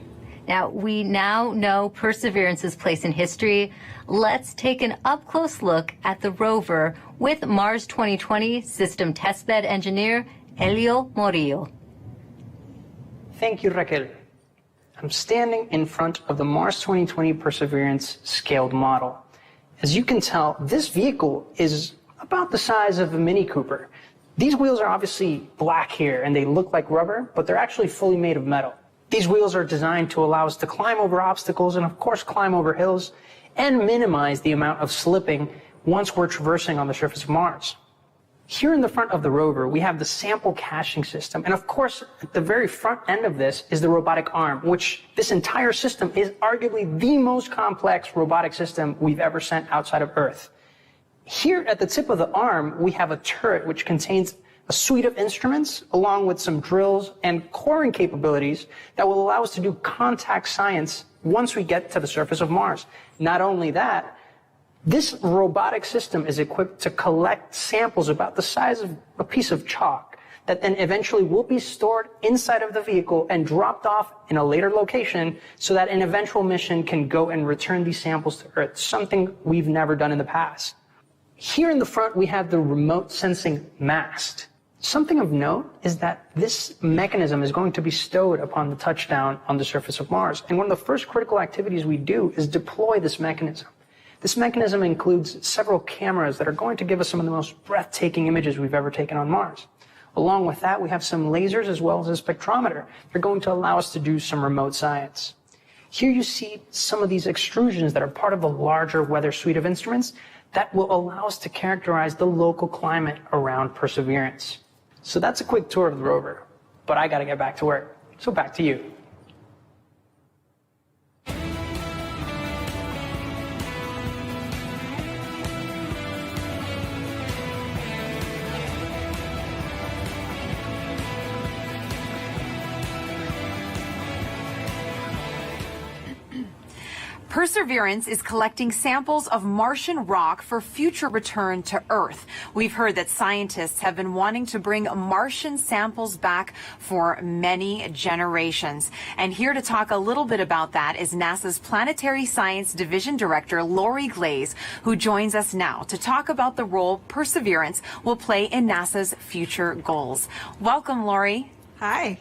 Now, we now know Perseverance's place in history. Let's take an up-close look at the rover with Mars 2020 System Testbed Engineer Elio Morillo. Thank you, Raquel. I'm standing in front of the Mars 2020 Perseverance scaled model. As you can tell, this vehicle is about the size of a Mini Cooper. These wheels are obviously black here and they look like rubber, but they're actually fully made of metal. These wheels are designed to allow us to climb over obstacles and of course climb over hills and minimize the amount of slipping once we're traversing on the surface of Mars. Here in the front of the rover, we have the sample caching system. And of course, at the very front end of this is the robotic arm, which this entire system is arguably the most complex robotic system we've ever sent outside of Earth. Here at the tip of the arm, we have a turret which contains a suite of instruments along with some drills and coring capabilities that will allow us to do contact science once we get to the surface of Mars. Not only that, this robotic system is equipped to collect samples about the size of a piece of chalk that then eventually will be stored inside of the vehicle and dropped off in a later location so that an eventual mission can go and return these samples to Earth, something we've never done in the past. Here in the front, we have the remote sensing mast. Something of note is that this mechanism is going to be stowed upon the touchdown on the surface of Mars. And one of the first critical activities we do is deploy this mechanism. This mechanism includes several cameras that are going to give us some of the most breathtaking images we've ever taken on Mars. Along with that, we have some lasers as well as a spectrometer. They're going to allow us to do some remote science. Here you see some of these extrusions that are part of a larger weather suite of instruments that will allow us to characterize the local climate around Perseverance. So that's a quick tour of the rover, but I got to get back to work. So back to you. Perseverance is collecting samples of Martian rock for future return to Earth. We've heard that scientists have been wanting to bring Martian samples back for many generations. And here to talk a little bit about that is NASA's Planetary Science Division Director, Lori Glaze, who joins us now to talk about the role Perseverance will play in NASA's future goals. Welcome, Lori. Hi.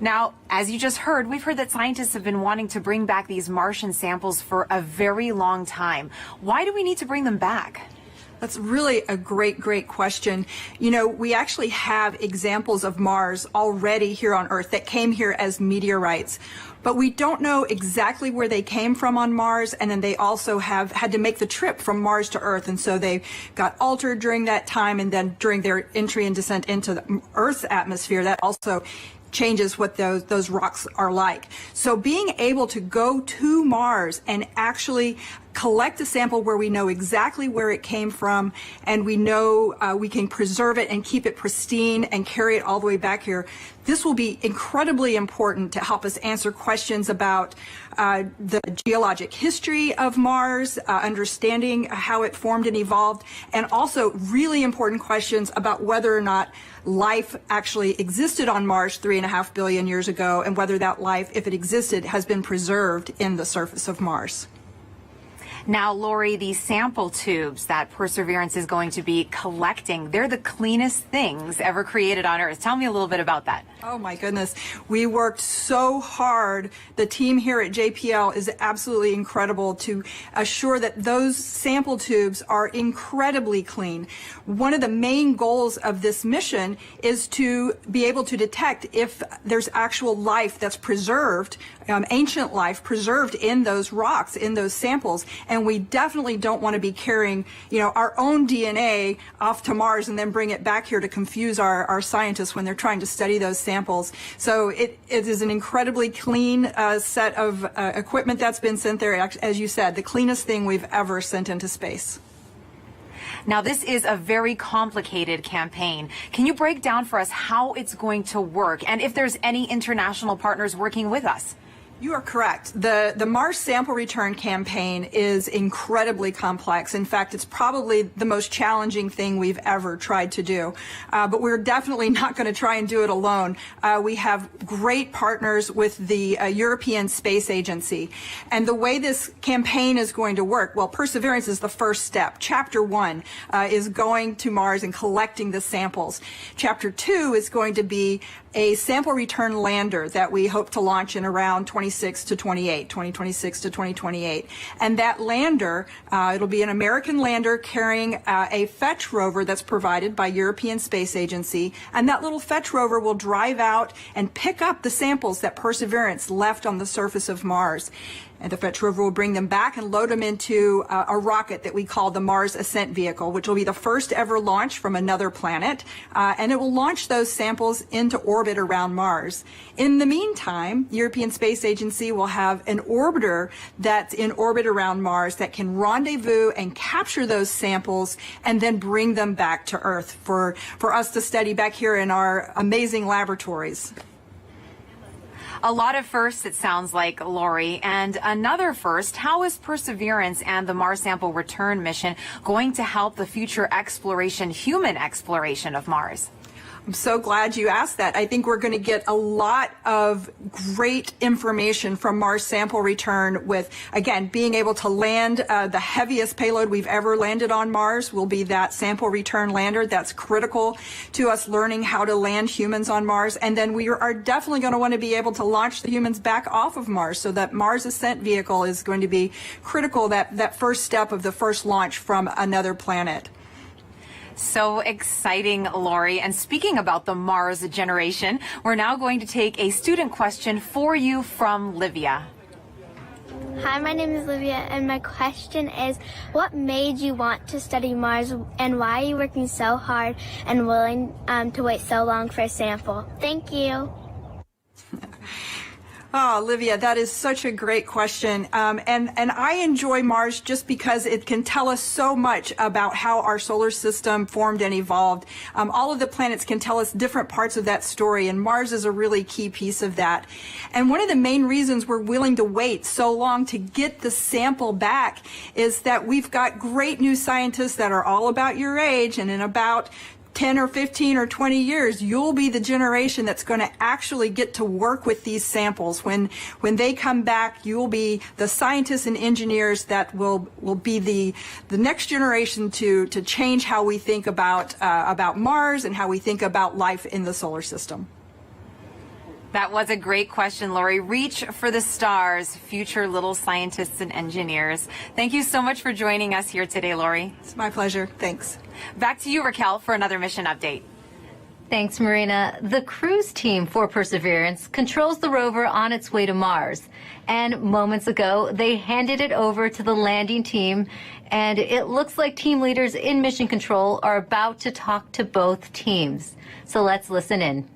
Now, as you just heard, we've heard that scientists have been wanting to bring back these Martian samples for a very long time. Why do we need to bring them back? That's really a great question. You know, we actually have examples of Mars already here on Earth that came here as meteorites. But we don't know exactly where they came from on Mars, and then they also have had to make the trip from Mars to Earth, and so they got altered during that time, and then during their entry and descent into the Earth's atmosphere, that also changes what those rocks are like. So being able to go to Mars and actually collect a sample where we know exactly where it came from, and we know we can preserve it and keep it pristine and carry it all the way back here, this will be incredibly important to help us answer questions about the geologic history of Mars, understanding how it formed and evolved, and also really important questions about whether or not life actually existed on Mars 3.5 billion years ago, and whether that life, if it existed, has been preserved in the surface of Mars. Now, Lori, these sample tubes that Perseverance is going to be collecting, they're the cleanest things ever created on Earth. Tell me a little bit about that. Oh my goodness. We worked so hard. The team here at JPL is absolutely incredible to assure that those sample tubes are incredibly clean. One of the main goals of this mission is to be able to detect if there's actual life that's preserved, ancient life preserved in those rocks, in those samples. And we definitely don't want to be carrying, our own DNA off to Mars and then bring it back here to confuse our scientists when they're trying to study those samples. So it is an incredibly clean set of equipment that's been sent there. As you said, the cleanest thing we've ever sent into space. Now, this is a very complicated campaign. Can you break down for us how it's going to work and if there's any international partners working with us? You are correct. The Mars sample return campaign is incredibly complex. In fact, it's probably the most challenging thing we've ever tried to do. But we're definitely not going to try and do it alone. We have great partners with the European Space Agency. And the way this campaign is going to work, well, Perseverance is the first step. Chapter 1 is going to Mars and collecting the samples. Chapter 2 is going to be a sample return lander that we hope to launch in around 2026 to 2028. And that lander, it'll be an American lander carrying a fetch rover that's provided by European Space Agency. And that little fetch rover will drive out and pick up the samples that Perseverance left on the surface of Mars. And the Fetch rover will bring them back and load them into a rocket that we call the Mars Ascent Vehicle, which will be the first ever launch from another planet. And it will launch those samples into orbit around Mars. In the meantime, the European Space Agency will have an orbiter that's in orbit around Mars that can rendezvous and capture those samples and then bring them back to Earth for us to study back here in our amazing laboratories. A lot of firsts, it sounds like, Lori. And another first, how is Perseverance and the Mars Sample Return mission going to help the future exploration, human exploration of Mars? I'm so glad you asked that. I think we're going to get a lot of great information from Mars Sample Return with, again, being able to land the heaviest payload we've ever landed on Mars will be that Sample Return lander. That's critical to us learning how to land humans on Mars. And then we are definitely going to want to be able to launch the humans back off of Mars. So that Mars Ascent Vehicle is going to be critical, that first step of the first launch from another planet. So exciting, Lori. And speaking about the Mars generation, we're now going to take a student question for you from Livia. Hi, my name is Livia, and my question is, what made you want to study Mars, and why are you working so hard and willing to wait so long for a sample? Thank you. Oh, Olivia, that is such a great question. And I enjoy Mars just because it can tell us so much about how our solar system formed and evolved. All of the planets can tell us different parts of that story, and Mars is a really key piece of that. And one of the main reasons we're willing to wait so long to get the sample back is that we've got great new scientists that are all about your age, and in about 10 or 15 or 20 years, you'll be the generation that's going to actually get to work with these samples. When they come back, you'll be the scientists and engineers that will be the next generation to change how we think about Mars and how we think about life in the solar system. That was a great question, Lori. Reach for the stars, future little scientists and engineers. Thank you so much for joining us here today, Lori. It's my pleasure. Thanks. Back to you, Raquel, for another mission update. Thanks, Marina. The cruise team for Perseverance controls the rover on its way to Mars. And moments ago, they handed it over to the landing team. And it looks like team leaders in mission control are about to talk to both teams. So let's listen in.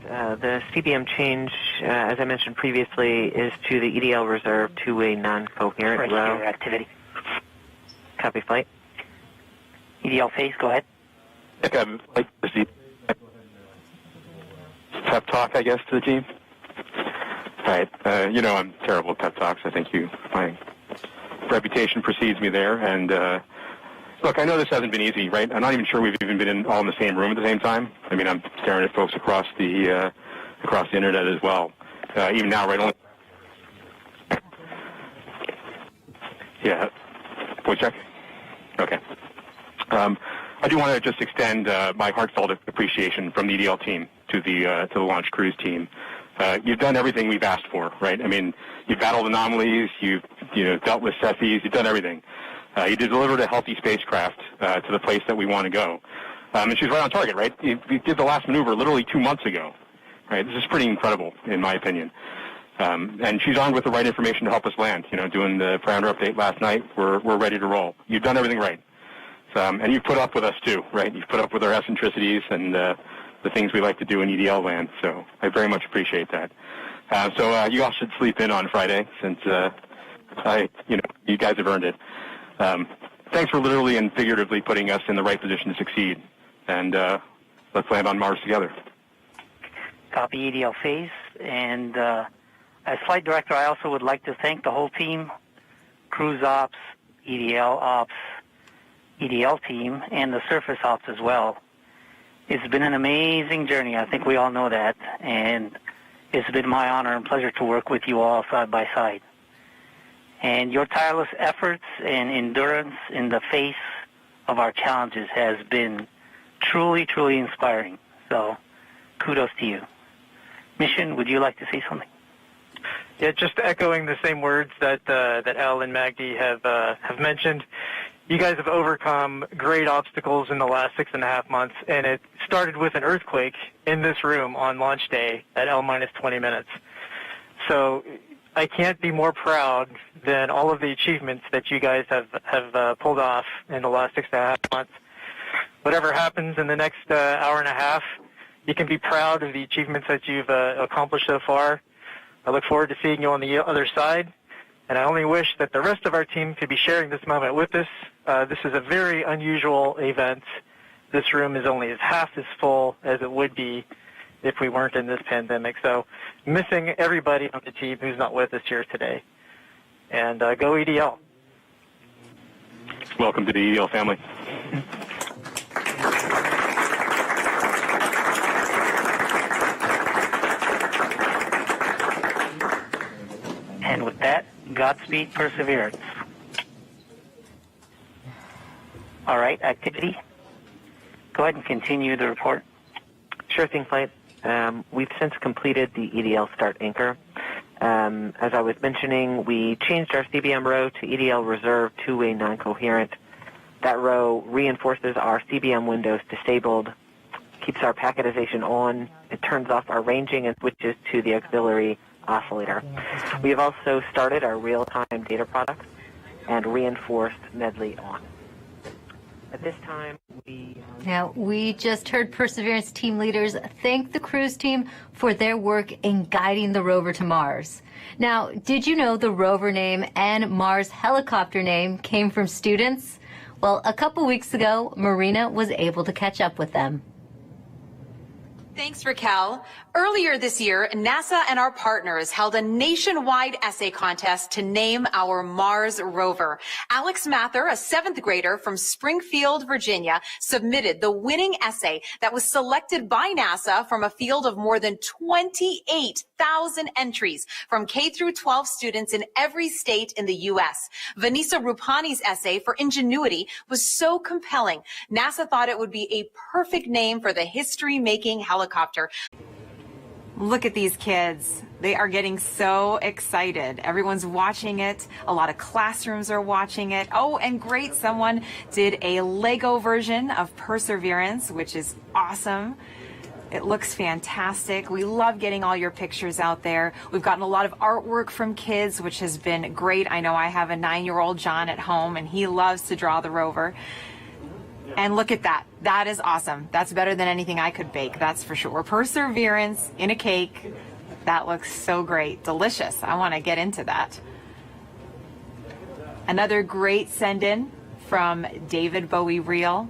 The CBM change, as I mentioned previously, is to the EDL reserve to a non-coherent row. Activity. Copy flight. EDL phase, go ahead. I'd like to see pep talk, I guess, to the team. All right. I'm terrible at pep talks. I think my reputation precedes me there. And look, I know this hasn't been easy, right? I'm not even sure we've even been all in the same room at the same time. I mean, I'm staring at folks across the internet as well. Even now, right? Yeah. Voice check. Okay. I do want to just extend my heartfelt appreciation from the EDL team to the launch cruise team. You've done everything we've asked for, right? I mean, you've battled anomalies, you've dealt with Cepheids, you've done everything. You delivered a healthy spacecraft to the place that we want to go. And she's right on target, right? You did the last maneuver literally 2 months ago, right? This is pretty incredible, in my opinion. And she's armed with the right information to help us land. Doing the parameter update last night, we're ready to roll. You've done everything right. And you've put up with us, too, right? You've put up with our eccentricities and the things we like to do in EDL land. So I very much appreciate that. So you all should sleep in on Friday since, you guys have earned it. Thanks for literally and figuratively putting us in the right position to succeed. And let's land on Mars together. Copy EDL phase. And as flight director, I also would like to thank the whole team, cruise ops, EDL ops, EDL team, and the surface ops as well. It's been an amazing journey. I think we all know that. And it's been my honor and pleasure to work with you all side by side. And your tireless efforts and endurance in the face of our challenges has been truly, truly inspiring. So kudos to you. Mission, would you like to say something? Yeah, just echoing the same words that Al and Magdi have mentioned. You guys have overcome great obstacles in the last 6.5 months, and it started with an earthquake in this room on launch day at L-20 minutes. So I can't be more proud than all of the achievements that you guys have pulled off in the last 6.5 months. Whatever happens in the next hour and a half, you can be proud of the achievements that you've accomplished so far. I look forward to seeing you on the other side, and I only wish that the rest of our team could be sharing this moment with us. This is a very unusual event. This room is only half as full as it would be if we weren't in this pandemic. So missing everybody on the team who's not with us here today. And go EDL. Welcome to the EDL family. And with that, Godspeed Perseverance. All right, activity. Go ahead and continue the report. Sure thing, Flight. We've since completed the EDL start anchor. As I was mentioning, we changed our CBM row to EDL reserve two-way non-coherent. That row reinforces our CBM windows disabled, keeps our packetization on, it turns off our ranging and switches to the auxiliary oscillator. We have also started our real-time data products and reinforced Medley on. At this time, we just heard Perseverance team leaders thank the cruise team for their work in guiding the rover to Mars. Now, did you know the rover name and Mars helicopter name came from students? Well, a couple weeks ago, Marina was able to catch up with them. Thanks, Raquel. Earlier this year, NASA and our partners held a nationwide essay contest to name our Mars rover. Alex Mather, a 7th grader from Springfield, Virginia, submitted the winning essay that was selected by NASA from a field of more than 28,000 entries from K through 12 students in every state in the U.S. Vanessa Rupani's essay for Ingenuity was so compelling, NASA thought it would be a perfect name for the history-making helicopter. Look at these kids. They are getting so excited. Everyone's watching it. A lot of classrooms are watching it. Oh, and great, someone did a Lego version of Perseverance, which is awesome. It looks fantastic. We love getting all your pictures out there. We've gotten a lot of artwork from kids, which has been great. I know I have a 9-year-old John at home, and he loves to draw the rover. And look at that. That is awesome. That's better than anything I could bake, that's for sure. Perseverance in a cake. That looks so great. Delicious. I want to get into that. Another great send-in from David Bowie Reel.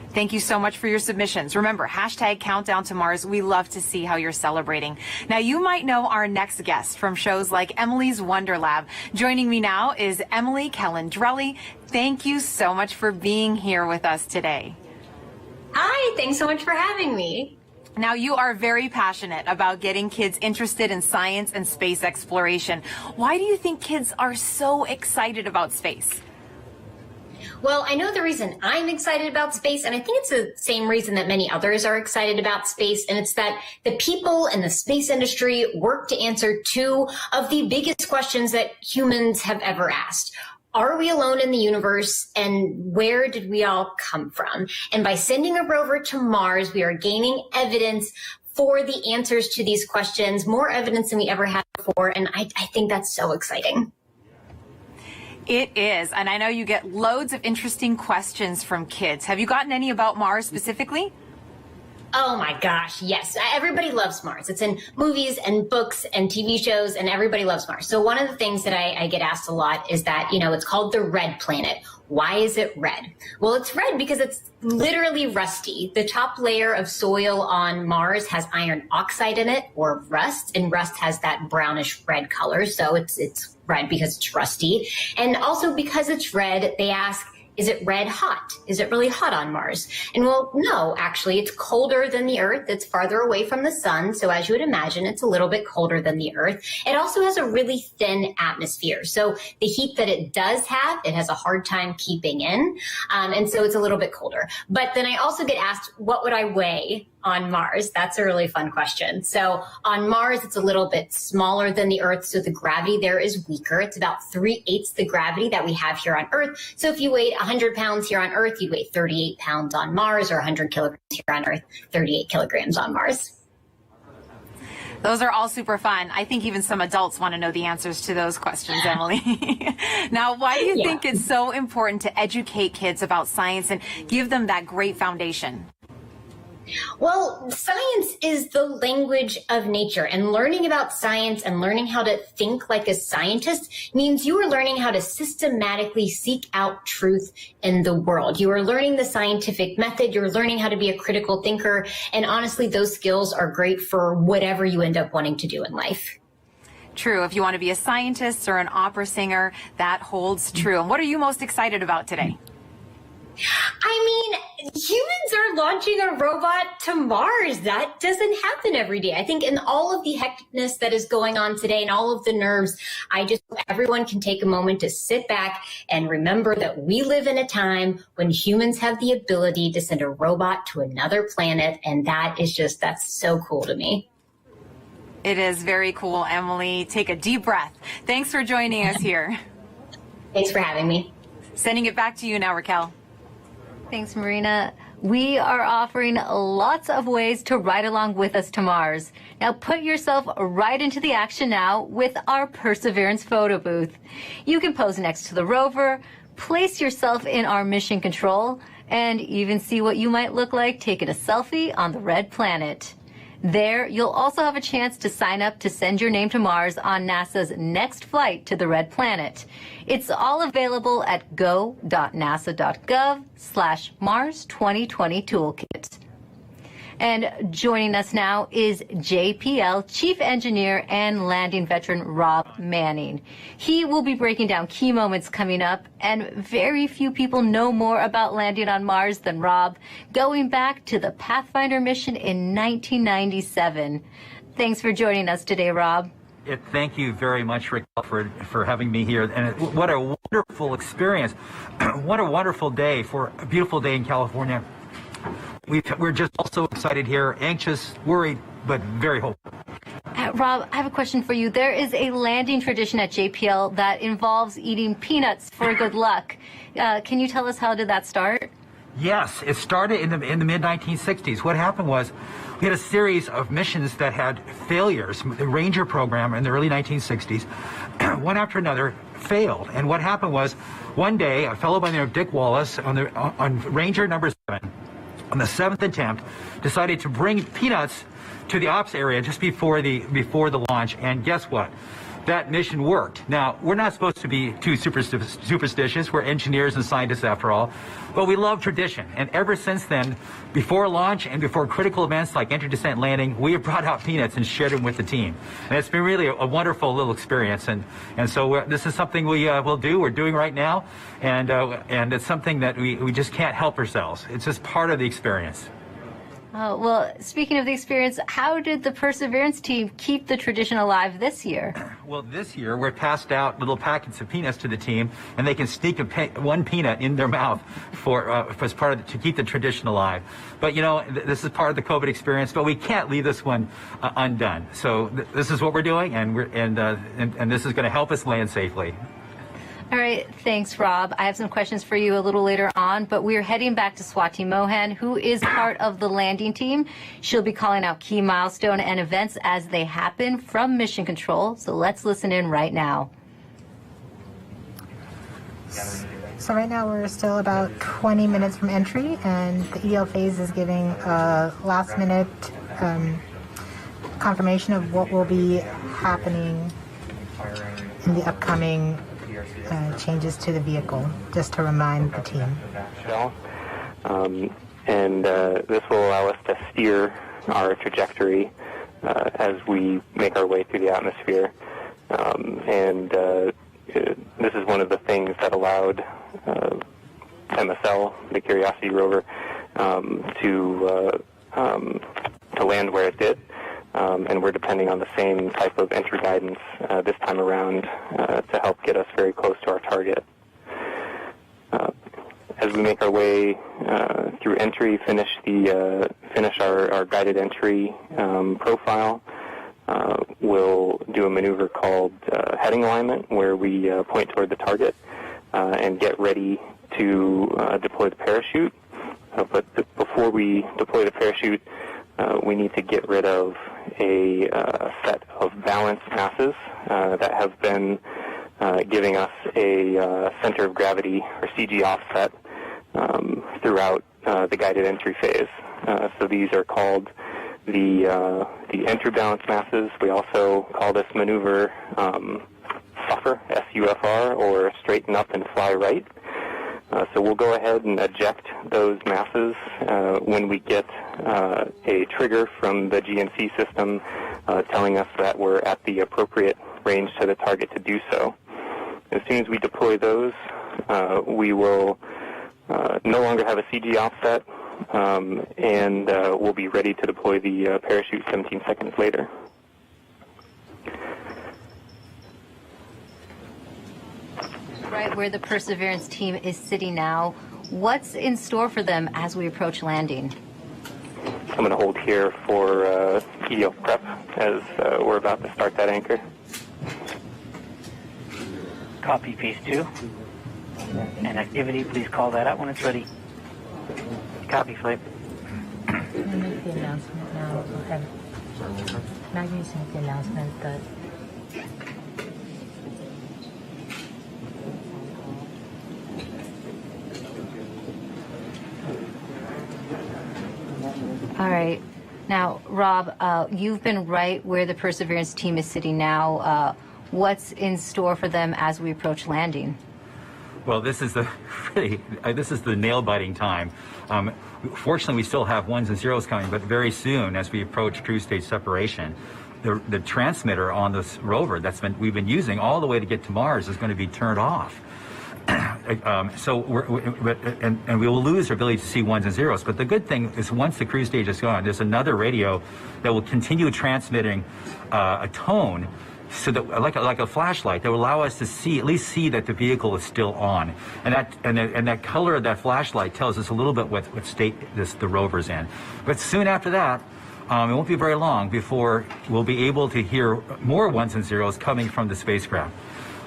Thank you so much for your submissions. Remember, hashtag Countdown to Mars. We love to see how you're celebrating. Now, you might know our next guest from shows like Emily's Wonder Lab. Joining me now is Emily Calandrelli. Thank you so much for being here with us today. Hi, thanks so much for having me. Now, you are very passionate about getting kids interested in science and space exploration. Why do you think kids are so excited about space? Well, I know the reason I'm excited about space, and I think it's the same reason that many others are excited about space, and it's that the people in the space industry work to answer two of the biggest questions that humans have ever asked. Are we alone in the universe, and where did we all come from? And by sending a rover to Mars, we are gaining evidence for the answers to these questions, more evidence than we ever had before, and I think that's so exciting. It is, and I know you get loads of interesting questions from kids. Have you gotten any about Mars specifically? Oh my gosh, yes. Everybody loves Mars. It's in movies and books and TV shows, and everybody loves Mars. So one of the things that I get asked a lot is that, it's called the red planet. Why is it red? Well, it's red because it's literally rusty. The top layer of soil on Mars has iron oxide in it, or rust, and rust has that brownish red color. So it's red because it's rusty. And also because it's red, they ask, is it red hot? Is it really hot on Mars? And well, no, actually, it's colder than the Earth. It's farther away from the sun. So as you would imagine, it's a little bit colder than the Earth. It also has a really thin atmosphere. So the heat that it does have, it has a hard time keeping in. And so it's a little bit colder. But then I also get asked, what would I weigh on Mars? That's a really fun question. So on Mars, it's a little bit smaller than the Earth, so the gravity there is weaker. It's about 3/8 the gravity that we have here on Earth. So if you weighed 100 pounds here on Earth, you'd weigh 38 pounds on Mars, or 100 kilograms here on Earth, 38 kilograms on Mars. Those are all super fun. I think even some adults want to know the answers to those questions, Emily. Now, why do you think it's so important to educate kids about science and give them that great foundation? Well, science is the language of nature, and learning about science and learning how to think like a scientist means you are learning how to systematically seek out truth in the world. You are learning the scientific method. You're learning how to be a critical thinker. And honestly, those skills are great for whatever you end up wanting to do in life. True. If you want to be a scientist or an opera singer, that holds true. And what are you most excited about today? I mean, humans are launching a robot to Mars. That doesn't happen every day. I think in all of the hecticness that is going on today and all of the nerves, I just hope everyone can take a moment to sit back and remember that we live in a time when humans have the ability to send a robot to another planet. And that's so cool to me. It is very cool, Emily. Take a deep breath. Thanks for joining us here. Thanks for having me. Sending it back to you now, Raquel. Thanks, Marina. We are offering lots of ways to ride along with us to Mars. Now put yourself right into the action now with our Perseverance photo booth. You can pose next to the rover, place yourself in our mission control, and even see what you might look like taking a selfie on the red planet. There, you'll also have a chance to sign up to send your name to Mars on NASA's next flight to the red planet. It's all available at go.nasa.gov/Mars 2020 Toolkit. And joining us now is JPL Chief Engineer and Landing Veteran Rob Manning. He will be breaking down key moments coming up, and very few people know more about landing on Mars than Rob, going back to the Pathfinder mission in 1997. Thanks for joining us today, Rob. Thank you very much, Raquel, for having me here. And what a wonderful experience. What a wonderful day for a beautiful day in California. We're just also excited here, anxious, worried, but very hopeful. Rob, I have a question for you. There is a landing tradition at JPL that involves eating peanuts for good luck. Can you tell us how did that start? Yes, it started in the mid-1960s. What happened was we had a series of missions that had failures. The Ranger program in the early 1960s, one after another, failed. And what happened was one day a fellow by the name of Dick Wallace on Ranger number 7, on the 7th attempt, decided to bring peanuts to the ops area just before the launch, and guess what? That mission worked. Now, we're not supposed to be too superstitious. We're engineers and scientists after all, but we love tradition. And ever since then, before launch and before critical events like entry, descent, landing, we have brought out peanuts and shared them with the team. And it's been really a wonderful little experience. And so this is something we will do. We're doing right now, and it's something that we just can't help ourselves. It's just part of the experience. Oh, well, speaking of the experience, how did the Perseverance team keep the tradition alive this year? Well, this year we're passed out little packets of peanuts to the team, and they can sneak one peanut in their mouth as part of to keep the tradition alive. But this is part of the COVID experience, but we can't leave this one undone. So this is what we're doing, and this is going to help us land safely. All right, thanks, Rob. I have some questions for you a little later on, but we're heading back to Swati Mohan, who is part of the landing team. She'll be calling out key milestone and events as they happen from Mission Control. So let's listen in right now. So right now we're still about 20 minutes from entry, and the EDL phase is giving a last-minute confirmation of what will be happening in the upcoming changes to the vehicle, just to remind the team. This will allow us to steer our trajectory as we make our way through the atmosphere. This is one of the things that allowed MSL, the Curiosity rover, to land where it did. And we're depending on the same type of entry guidance this time around to help get us very close to our target. As we make our way through entry, finish our guided entry profile, we'll do a maneuver called heading alignment, where we point toward the target and get ready to deploy the parachute. But before we deploy the parachute, we need to get rid of a set of balance masses that have been giving us a center of gravity, or CG offset, throughout the guided entry phase. So these are called the entry balance masses. We also call this maneuver SUFR, S-U-F-R, or straighten up and fly right. So we'll go ahead and eject those masses when we get a trigger from the GNC system telling us that we're at the appropriate range to the target to do so. As soon as we deploy those, we will no longer have a CG offset, and we'll be ready to deploy the parachute 17 seconds later. Right where the Perseverance team is sitting now, what's in store for them as we approach landing? I'm going to hold here for EDL prep as we're about to start that anchor. Copy, phase 2. And activity, please call that out when it's ready. Copy, flight. I'm going to make the announcement now. Okay. Maggie's make the announcement, but... All right. Now, Rob, you've been right where the Perseverance team is sitting now. What's in store for them as we approach landing? Well, this is the nail-biting time. Fortunately, we still have ones and zeros coming, but very soon, as we approach cruise stage separation, the transmitter on this rover we've been using all the way to get to Mars is going to be turned off. So we will lose our ability to see ones and zeros. But the good thing is, once the cruise stage is gone, there's another radio that will continue transmitting a tone, so that like a flashlight, that will allow us to at least see that the vehicle is still on, and that color of that flashlight tells us a little bit what state the rover's in. But soon after that, it won't be very long before we'll be able to hear more ones and zeros coming from the spacecraft.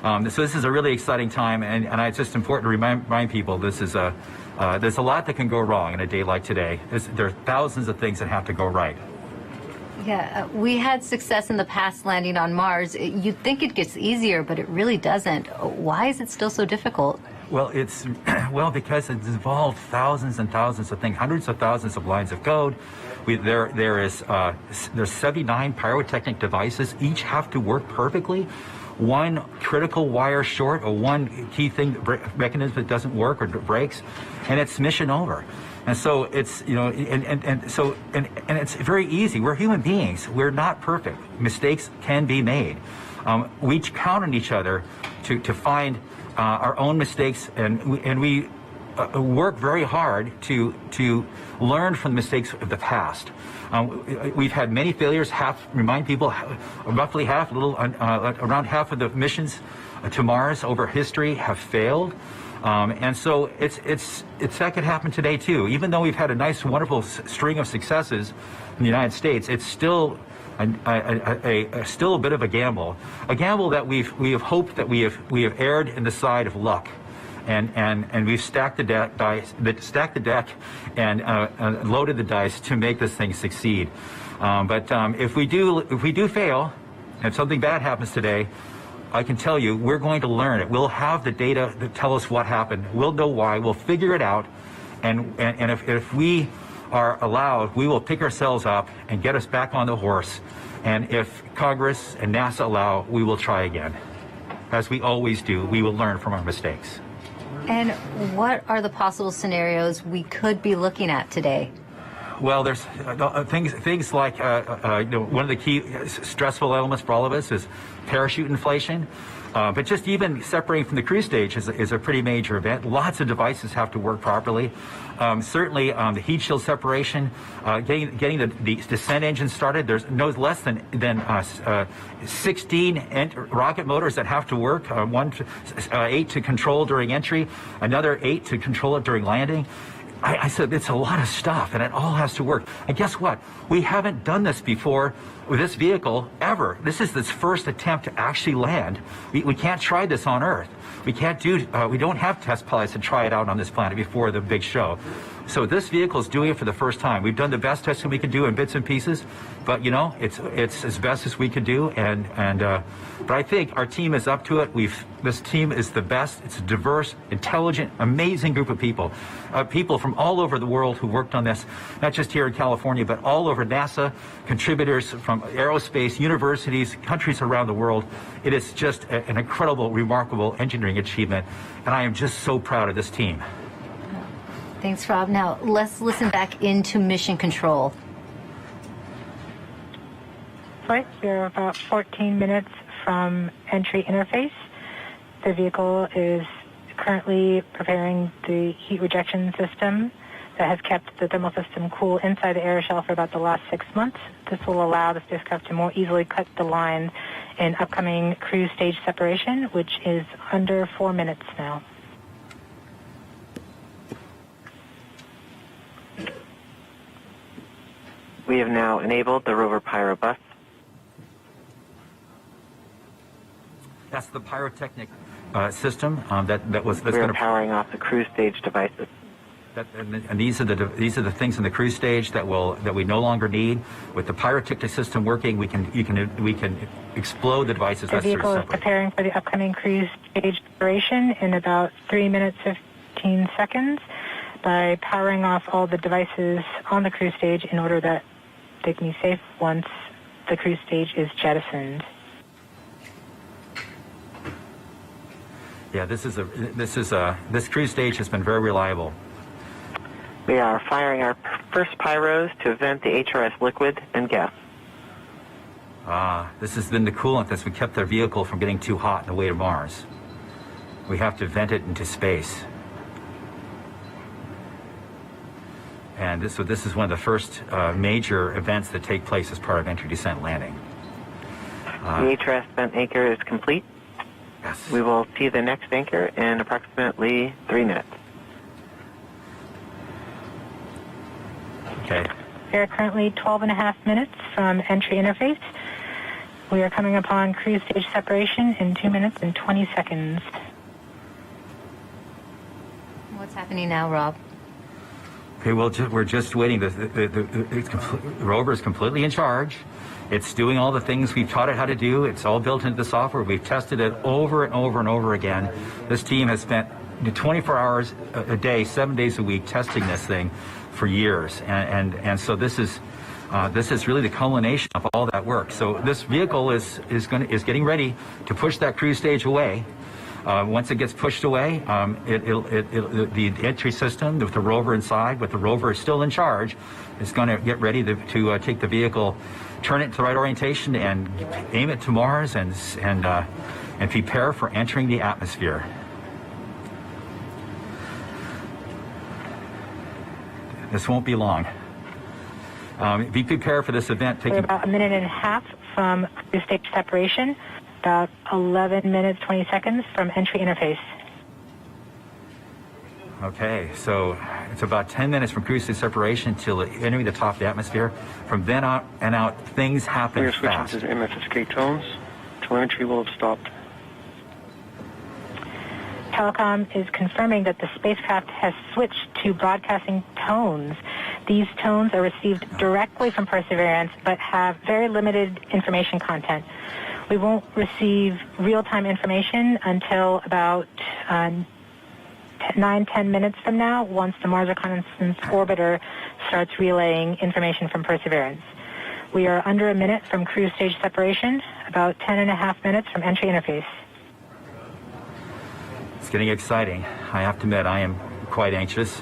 So this is a really exciting time, and it's just important to remind people there's a lot that can go wrong in a day like today. There are thousands of things that have to go right. Yeah, we had success in the past landing on Mars. You'd think it gets easier, but it really doesn't. Why is it still so difficult? Well, because it's involved thousands and thousands of things, hundreds of thousands of lines of code. There's 79 pyrotechnic devices. Each have to work perfectly. One critical wire short, or one key mechanism that doesn't work or breaks, and it's mission over. And so it's, and it's very easy. We're human beings. We're not perfect. Mistakes can be made. We count on each other to find our own mistakes, and we work very hard to learn from the mistakes of the past. We've had many failures. Remind people, roughly half, around half of the missions to Mars over history have failed. And so that could happen today too. Even though we've had a nice, wonderful string of successes in the United States, it's still still a bit of a gamble that we have hoped that we have erred in the side of luck, and we've stacked the deck and loaded the dice to make this thing succeed. But if we do fail, and something bad happens today, I can tell you, we're going to learn it. We'll have the data that tell us what happened. We'll know why. We'll figure it out. And if we are allowed, we will pick ourselves up and get us back on the horse. And if Congress and NASA allow, we will try again. As we always do, we will learn from our mistakes. And what are the possible scenarios we could be looking at today? Well, there's things like one of the key stressful elements for all of us is parachute inflation. But just even separating from the cruise stage is a pretty major event. Lots of devices have to work properly. Certainly, the heat shield separation, getting the descent engine started. There's no less than 16 rocket motors that have to work. 8 to control during entry, another 8 to control it during landing. I said it's a lot of stuff, and it all has to work. And guess what? We haven't done this before with this vehicle ever. This is its first attempt to actually land. We can't try this on Earth. We can't do. We don't have test pilots to try it out on this planet before the big show. So this vehicle is doing it for the first time. We've done the best testing we can do in bits and pieces, but you know, it's as best as we can do. But I think our team is up to it. This team is the best. It's a diverse, intelligent, amazing group of people. People from all over the world who worked on this, not just here in California, but all over NASA, contributors from aerospace, universities, countries around the world. It is just an incredible, remarkable engineering achievement, and I am just so proud of this team. Thanks, Rob. Now, let's listen back into Mission Control. Right, we're about 14 minutes from entry interface. The vehicle is currently preparing the heat rejection system that has kept the thermal system cool inside the air shell for about the last 6 months. This will allow the spacecraft to more easily cut the line in upcoming cruise stage separation, which is under 4 minutes now. We have now enabled the rover pyro bus. That's the pyrotechnic system that's We're going to powering off the cruise stage devices. And these are the things in the cruise stage that we no longer need. With the pyrotechnic system working, we can explode the devices. The vehicle is preparing for the upcoming cruise stage separation in about 3 minutes 15 seconds by powering off all the devices on the cruise stage in order that they can be safe once the cruise stage is jettisoned. Yeah, this cruise stage has been very reliable. We are firing our first pyros to vent the HRS liquid and gas. This has been the coolant that's kept their vehicle from getting too hot on the way to Mars. We have to vent it into space. And this is one of the first major events that take place as part of entry, descent, landing. The HRS vent anchor is complete. Yes. We will see the next anchor in approximately 3 minutes. Okay. We are currently 12.5 minutes from entry interface. We are coming upon cruise stage separation in 2 minutes and 20 seconds. What's happening now, Rob? Okay, well, we're just waiting. The rover is completely in charge. It's doing all the things we've taught it how to do. It's all built into the software. We've tested it over and over and over again. This team has spent 24 hours a day, 7 days a week, testing this thing for years. And so this is really the culmination of all that work. So this vehicle is getting ready to push that cruise stage away. Once it gets pushed away, the entry system with the rover inside, with the rover still in charge, is going to get ready to take the vehicle, turn it to the right orientation, and aim it to Mars, and prepare for entering the atmosphere. This won't be long. Be prepared for this event. We're about 1.5 minutes from cruise stage separation. About 11 minutes, 20 seconds from entry interface. Okay, so it's about 10 minutes from cruise stage separation till entering the top of the atmosphere. From then on and out, things happen We are fast. switching to MFSK tones. Telemetry will have stopped. Telecom is confirming that the spacecraft has switched to broadcasting tones. These tones are received directly from Perseverance, but have very limited information content. We won't receive real-time information until about 9-10 minutes from now, once the Mars Reconnaissance Orbiter starts relaying information from Perseverance. We are under 1 minute from cruise stage separation, about 10.5 minutes from entry interface. It's getting exciting. I have to admit, I am quite anxious,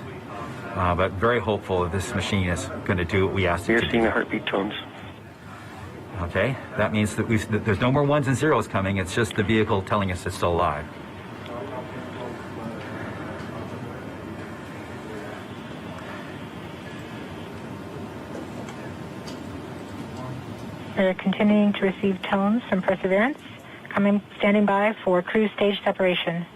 but very hopeful that this machine is going to do what we asked it to do. We are seeing the heartbeat tones. Okay, that means that there's no more ones and zeros coming. It's just the vehicle telling us it's still alive. We're continuing to receive tones from Perseverance, standing by for cruise stage separation.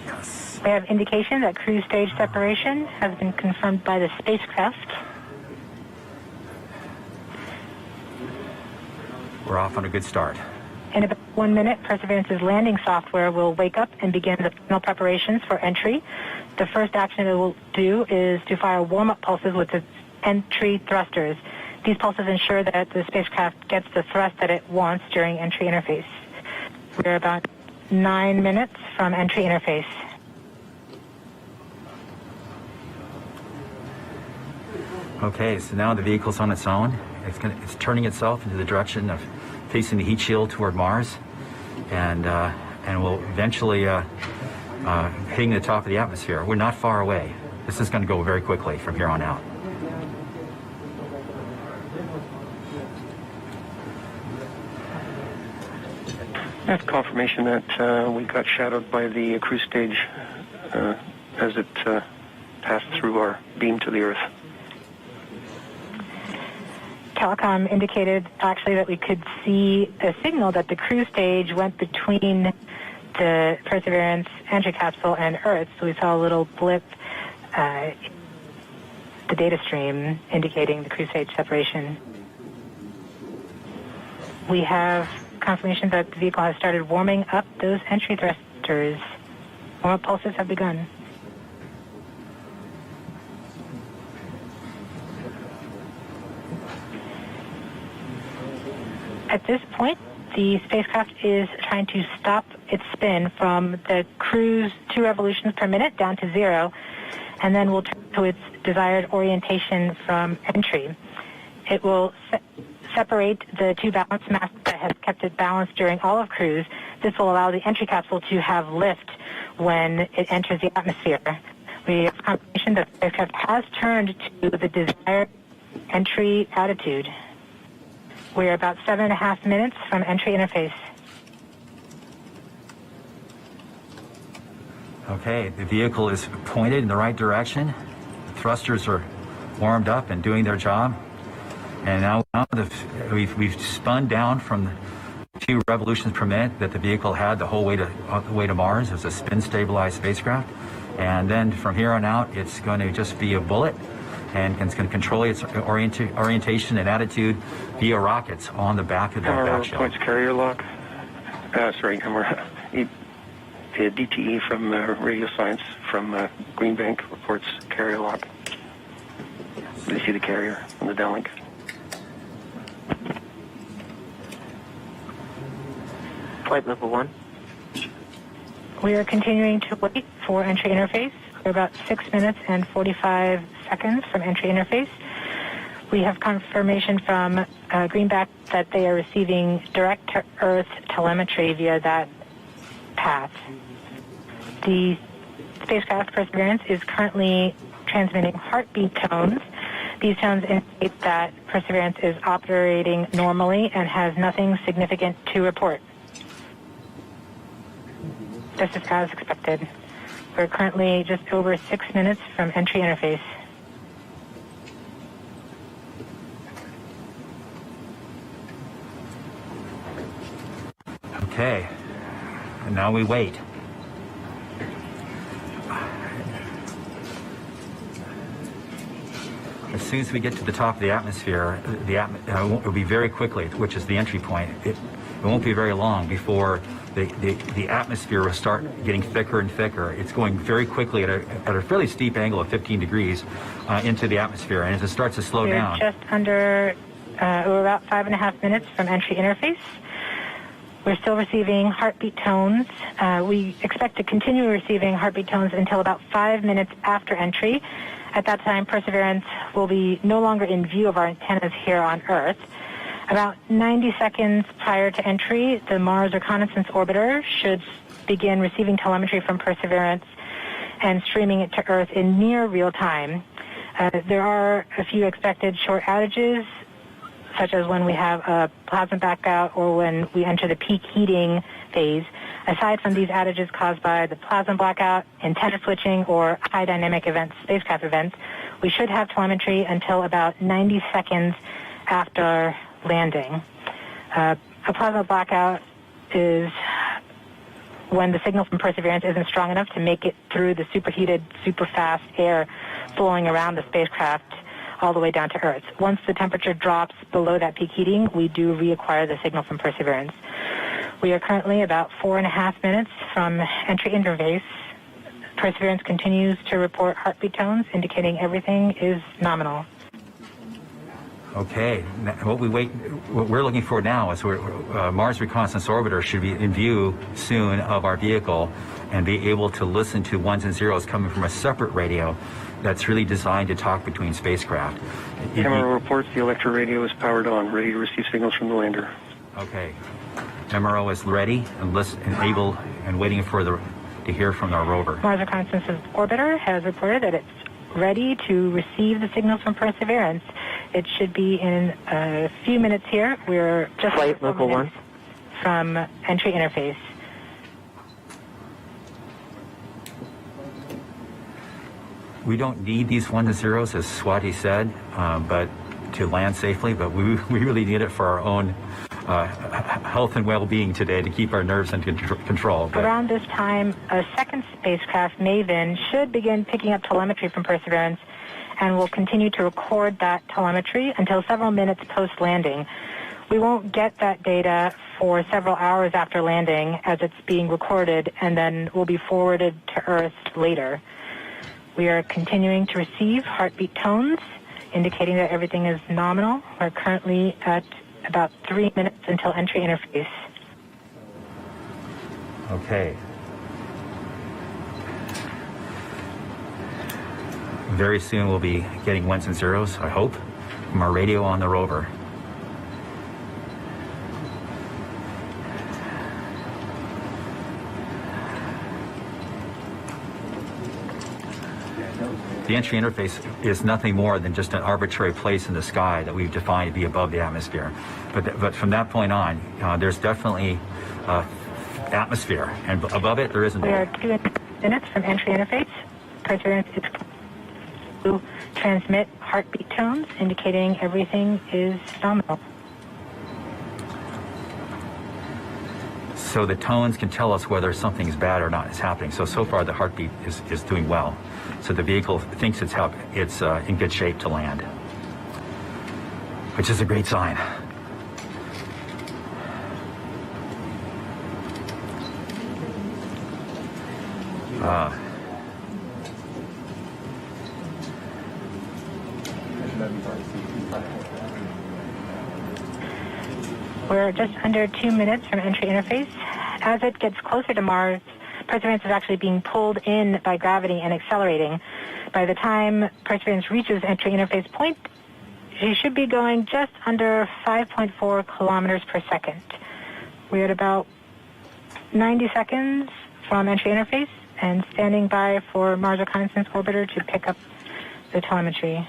Yes. We have indication that cruise stage separation has been confirmed by the spacecraft. We're off on a good start. In about 1 minute, Perseverance's landing software will wake up and begin the final preparations for entry. The first action it will do is to fire warm-up pulses with its entry thrusters. These pulses ensure that the spacecraft gets the thrust that it wants during entry interface. We're about 9 minutes from entry interface. Okay, so now the vehicle's on its own. It's turning itself into the direction of facing the heat shield toward Mars, and will eventually hitting the top of the atmosphere. We're not far away. This is going to go very quickly from here on out. That's confirmation that we got shadowed by the cruise stage as it passed through our beam to the Earth. Telecom indicated actually that we could see a signal that the cruise stage went between the Perseverance entry capsule and Earth. So we saw a little blip, the data stream indicating the cruise stage separation. We have confirmation that the vehicle has started warming up those entry thrusters. Warm-up pulses have begun. At this point, the spacecraft is trying to stop its spin from the cruise 2 revolutions per minute down to 0, and then will turn to its desired orientation from entry. It will separate the 2 balance masses that have kept it balanced during all of cruise. This will allow the entry capsule to have lift when it enters the atmosphere. We have confirmation that the spacecraft has turned to the desired entry attitude. We're about 7.5 minutes from entry interface. Okay, the vehicle is pointed in the right direction. The thrusters are warmed up and doing their job. And now we've spun down from the 2 revolutions per minute that the vehicle had the whole way to Mars. It was a spin-stabilized spacecraft. And then from here on out, it's going to just be a bullet, and it's going to control its orientation and attitude via rockets on the back of the back shell. Points carrier lock. DTE from Radio Science from Green Bank reports carrier lock. You see the carrier on the downlink. Flight level 1. We are continuing to wait for entry interface. We're about 6 minutes and 45 seconds from entry interface. We have confirmation from Greenback that they are receiving direct-to-Earth telemetry via that path. The spacecraft Perseverance is currently transmitting heartbeat tones. These tones indicate that Perseverance is operating normally and has nothing significant to report. This is as expected. We're currently just over 6 minutes from entry interface. Okay, and now we wait. As soon as we get to the top of the atmosphere, it will be very quickly, which is the entry point. It won't be very long before the atmosphere will start getting thicker and thicker. It's going very quickly at a fairly steep angle of 15 degrees into the atmosphere, and as it starts to slow down. We're just under, we're about 5.5 minutes from entry interface. We're still receiving heartbeat tones. We expect to continue receiving heartbeat tones until about 5 minutes after entry. At that time, Perseverance will be no longer in view of our antennas here on Earth. About 90 seconds prior to entry, the Mars Reconnaissance Orbiter should begin receiving telemetry from Perseverance and streaming it to Earth in near real time. There are a few expected short outages, such as when we have a plasma blackout or when we enter the peak heating phase. Aside from these outages caused by the plasma blackout, antenna switching, or high dynamic events, spacecraft events, we should have telemetry until about 90 seconds after landing. A plasma blackout is when the signal from Perseverance isn't strong enough to make it through the superheated, super fast air flowing around the spacecraft all the way down to Earth. Once the temperature drops below that peak heating, we do reacquire the signal from Perseverance. We are currently about 4.5 minutes from entry interface. Perseverance continues to report heartbeat tones, indicating everything is nominal. Okay, what we're looking for now is Mars Reconnaissance Orbiter should be in view soon of our vehicle and be able to listen to ones and zeros coming from a separate radio that's really designed to talk between spacecraft. MRO reports the electro radio is powered on, ready to receive signals from the lander. Okay, MRO is ready and able and waiting for to hear from our rover. Mars Reconnaissance Orbiter has reported that it's ready to receive the signals from Perseverance. It should be in a few minutes here. We're just flight local 1 from entry interface. We don't need these ones and zeros, as Swati said, but to land safely, but we really need it for our own health and well-being today to keep our nerves under control. But around this time, a second spacecraft, MAVEN, should begin picking up telemetry from Perseverance and will continue to record that telemetry until several minutes post-landing. We won't get that data for several hours after landing as it's being recorded and then will be forwarded to Earth later. We are continuing to receive heartbeat tones, indicating that everything is nominal. We're currently at about 3 minutes until entry interface. Okay. Very soon we'll be getting ones and zeros, I hope, from our radio on the rover. The entry interface is nothing more than just an arbitrary place in the sky that we've defined to be above the atmosphere. But from that point on, there's definitely atmosphere, and above it there isn't. We are 2 minutes from entry interface. Perseverance is to transmit heartbeat tones, indicating everything is nominal. So the tones can tell us whether something's bad or not is happening. So far the heartbeat is doing well. So the vehicle thinks it's in good shape to land, which is a great sign. We're just under 2 minutes from entry interface. As it gets closer to Mars, Perseverance is actually being pulled in by gravity and accelerating. By the time Perseverance reaches entry interface point, she should be going just under 5.4 kilometers per second. We're at about 90 seconds from entry interface and standing by for Mars Reconnaissance Orbiter to pick up the telemetry.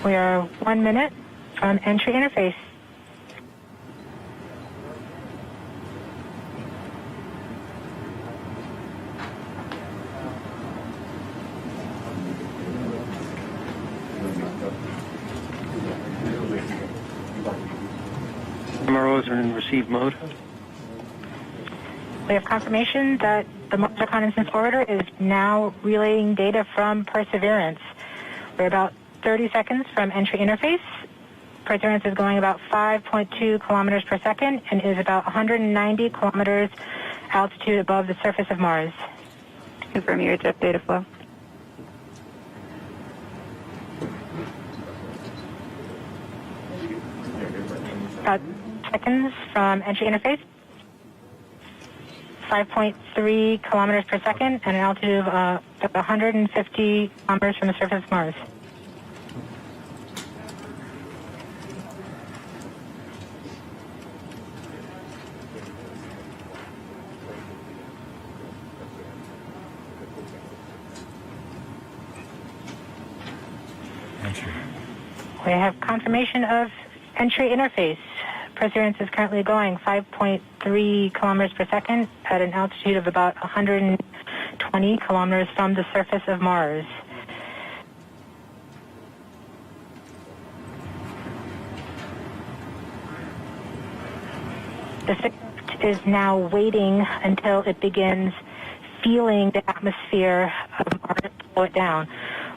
We are 1 minute from entry interface. MROs are in receive mode. We have confirmation that the Mars Reconnaissance Orbiter is now relaying data from Perseverance. We're about 30 seconds from entry interface. Perseverance is going about 5.2 kilometers per second and is about 190 kilometers altitude above the surface of Mars. Confirm your jet data flow. About seconds from entry interface. 5.3 kilometers per second and an altitude of 150 kilometers from the surface of Mars. Entry. We have confirmation of entry interface. Perseverance is currently going 5.3 kilometers per second at an altitude of about 120 kilometers from the surface of Mars. The spacecraft is now waiting until it begins feeling the atmosphere of Mars slow it down.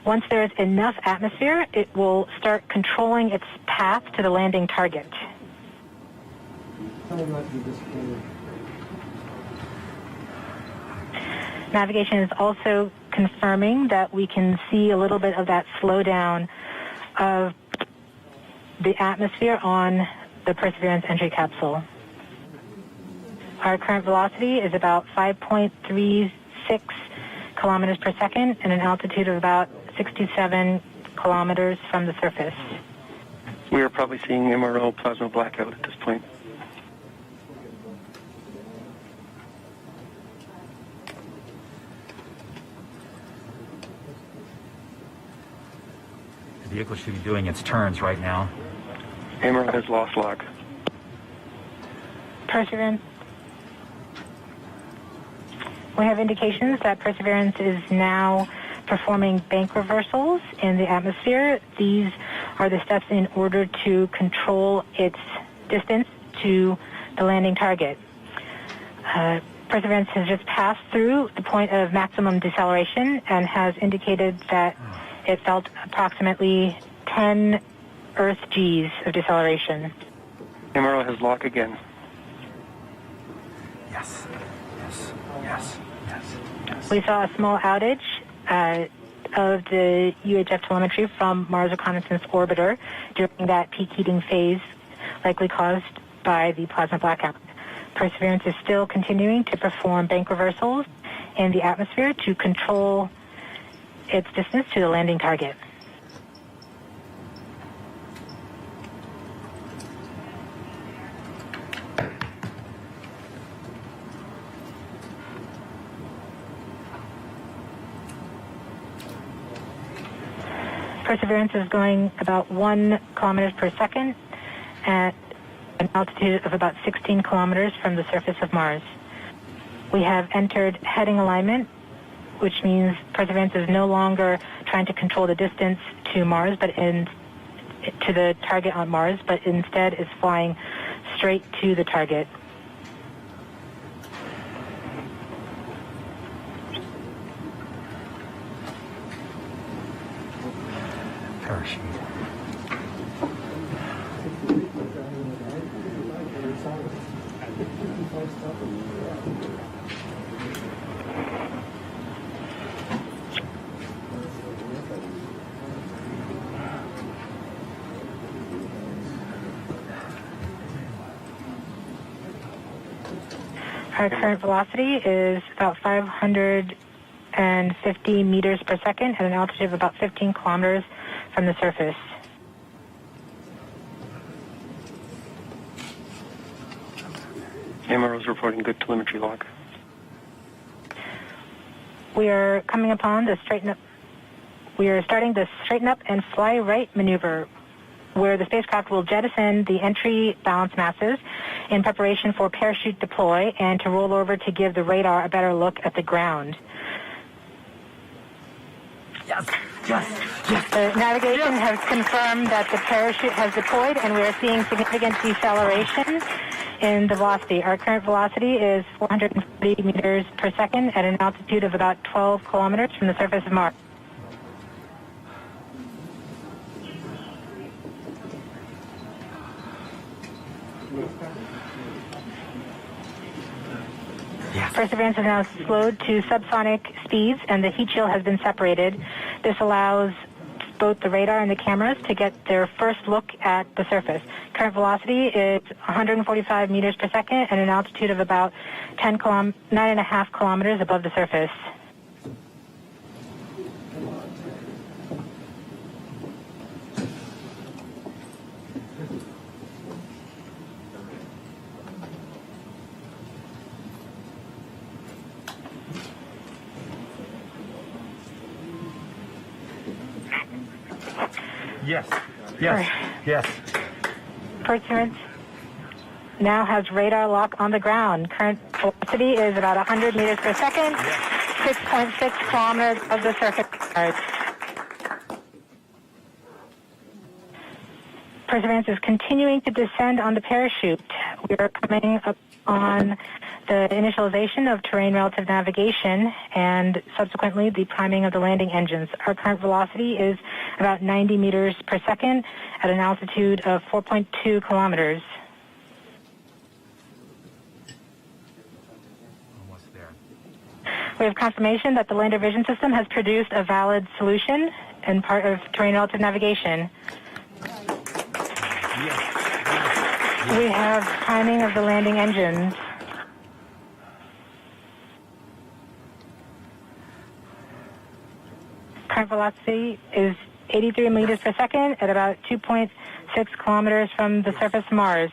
Once there is enough atmosphere, it will start controlling its path to the landing target. Navigation is also confirming that we can see a little bit of that slowdown of the atmosphere on the Perseverance entry capsule. Our current velocity is about 5.36 kilometers per second and an altitude of about 67 kilometers from the surface. We are probably seeing MRO plasma blackout at this point. The vehicle should be doing its turns right now. MRO has lost log. Perseverance. We have indications that Perseverance is now performing bank reversals in the atmosphere. These are the steps in order to control its distance to the landing target. Perseverance has just passed through the point of maximum deceleration and has indicated that it felt approximately 10 Earth Gs of deceleration. MRO has lock again. Yes. Yes. Yes. Yes. We saw a small outage of the UHF telemetry from Mars Reconnaissance Orbiter during that peak heating phase, likely caused by the plasma blackout. Perseverance is still continuing to perform bank reversals in the atmosphere to control its distance to the landing target. Perseverance is going about 1 kilometers per second at an altitude of about 16 kilometers from the surface of Mars. We have entered heading alignment, which means Perseverance is no longer trying to control the distance to Mars, to the target on Mars, but instead is flying straight to the target. Parachute. Our current velocity is about 550 meters per second at an altitude of about 15 kilometers from the surface. MRO is reporting good telemetry log. We are coming upon the straighten up. We are starting the straighten up and fly right maneuver, where the spacecraft will jettison the entry balance masses in preparation for parachute deploy and to roll over to give the radar a better look at the ground. Yes, yes, yes. The navigation has confirmed that the parachute has deployed, and we are seeing significant deceleration in the velocity. Our current velocity is 440 meters per second at an altitude of about 12 kilometers from the surface of Mars. Yes. Perseverance is now slowed to subsonic speeds, and the heat shield has been separated. This allows both the radar and the cameras to get their first look at the surface. Current velocity is 145 meters per second at an altitude of about 9.5 kilometers above the surface. Yes. Yes. Yes. Perseverance now has radar lock on the ground. Current velocity is about 100 meters per second, 6.6 kilometers of the surface of Mars. Perseverance is continuing to descend on the parachute. We are coming up on the initialization of terrain relative navigation and subsequently the priming of the landing engines. Our current velocity is about 90 meters per second at an altitude of 4.2 kilometers. Almost there. We have confirmation that the lander vision system has produced a valid solution and part of terrain relative navigation. We have timing of the landing engines. Current velocity is 83 meters per second at about 2.6 kilometers from the surface of Mars.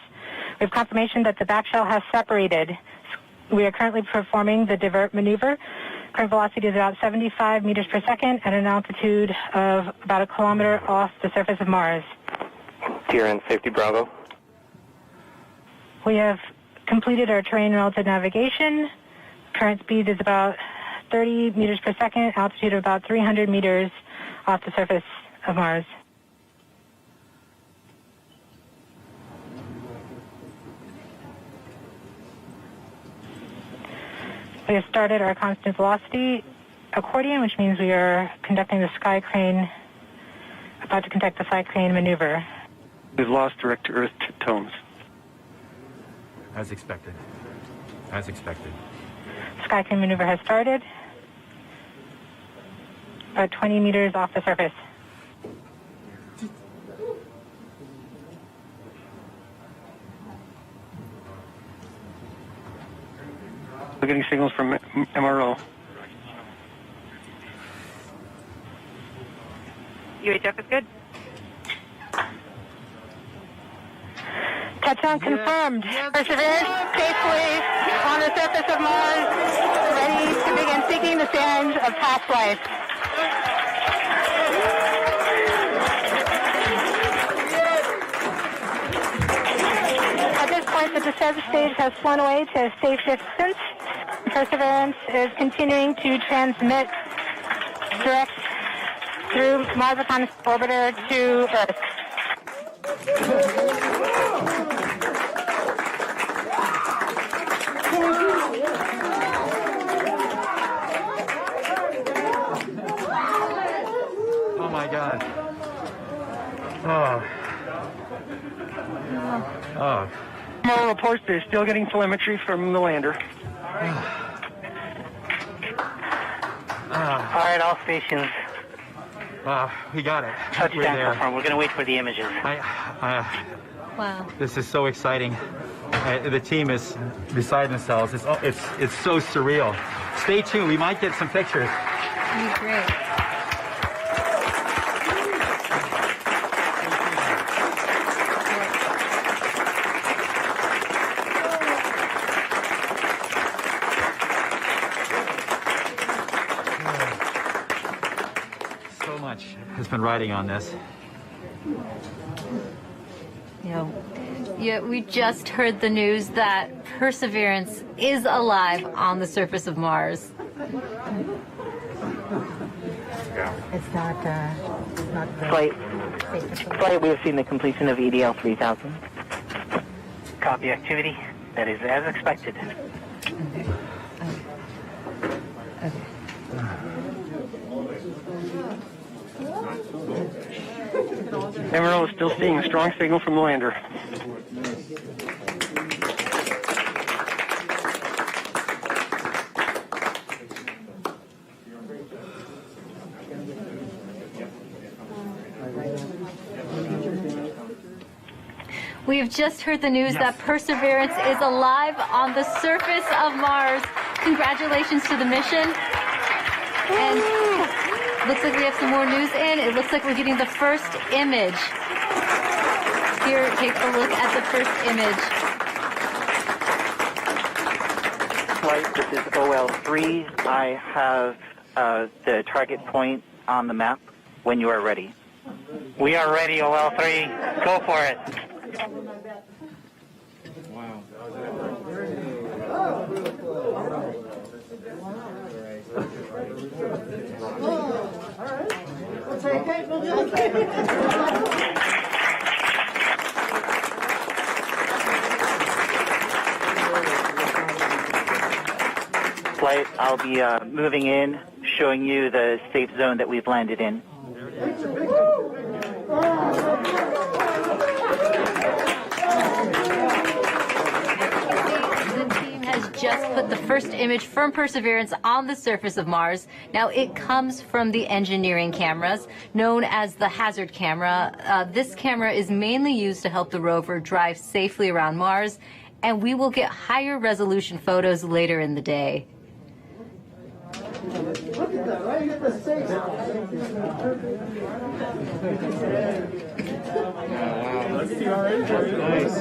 We have confirmation that the back shell has separated. We are currently performing the divert maneuver. Current velocity is about 75 meters per second at an altitude of about a kilometer off the surface of Mars. TRN Safety Bravo. We have completed our terrain relative navigation. Current speed is about 30 meters per second, altitude of about 300 meters off the surface of Mars. We have started our constant velocity accordion, which means we are conducting the sky crane, about to conduct the sky crane maneuver. We've lost direct to Earth tones. As expected. As expected. Sky crane maneuver has started. About 20 meters off the surface. We're getting signals from MRO. UHF is good. Touchdown confirmed. Perseverance safely on the surface of Mars, ready to begin seeking the signs of past life. At this point, the descent stage has flown away to a safe distance. Perseverance is continuing to transmit direct through Mars Reconnaissance Orbiter to Earth. Oh my God. Oh. MRO reports they're still getting telemetry from the lander. All right, all stations. We got it. Touchdown confirmed. We're going to wait for the images. Wow. This is so exciting. The team is beside themselves. It's so surreal. Stay tuned. We might get some pictures. That'd be great. So much has been riding on this. Yeah, we just heard the news that Perseverance is alive on the surface of Mars. It's not Flight, we have seen the completion of EDL 3000. Copy activity. That is as expected. MRO is still seeing a strong signal from the lander. We have just heard the news that Perseverance is alive on the surface of Mars. Congratulations to the mission. And looks like we have some more news in. It looks like we're getting the first image. Here, take a look at the first image. Flight, this is OL3. I have the target point on the map when you are ready. We are ready, OL3. Go for it. Flight, I'll be moving in, showing you the safe zone that we've landed in. Just put the first image from Perseverance on the surface of Mars. Now, it comes from the engineering cameras, known as the hazard camera. This camera is mainly used to help the rover drive safely around Mars, and we will get higher resolution photos later in the day. Look at that, right? You get the safe. Wow, look at the orange. Nice.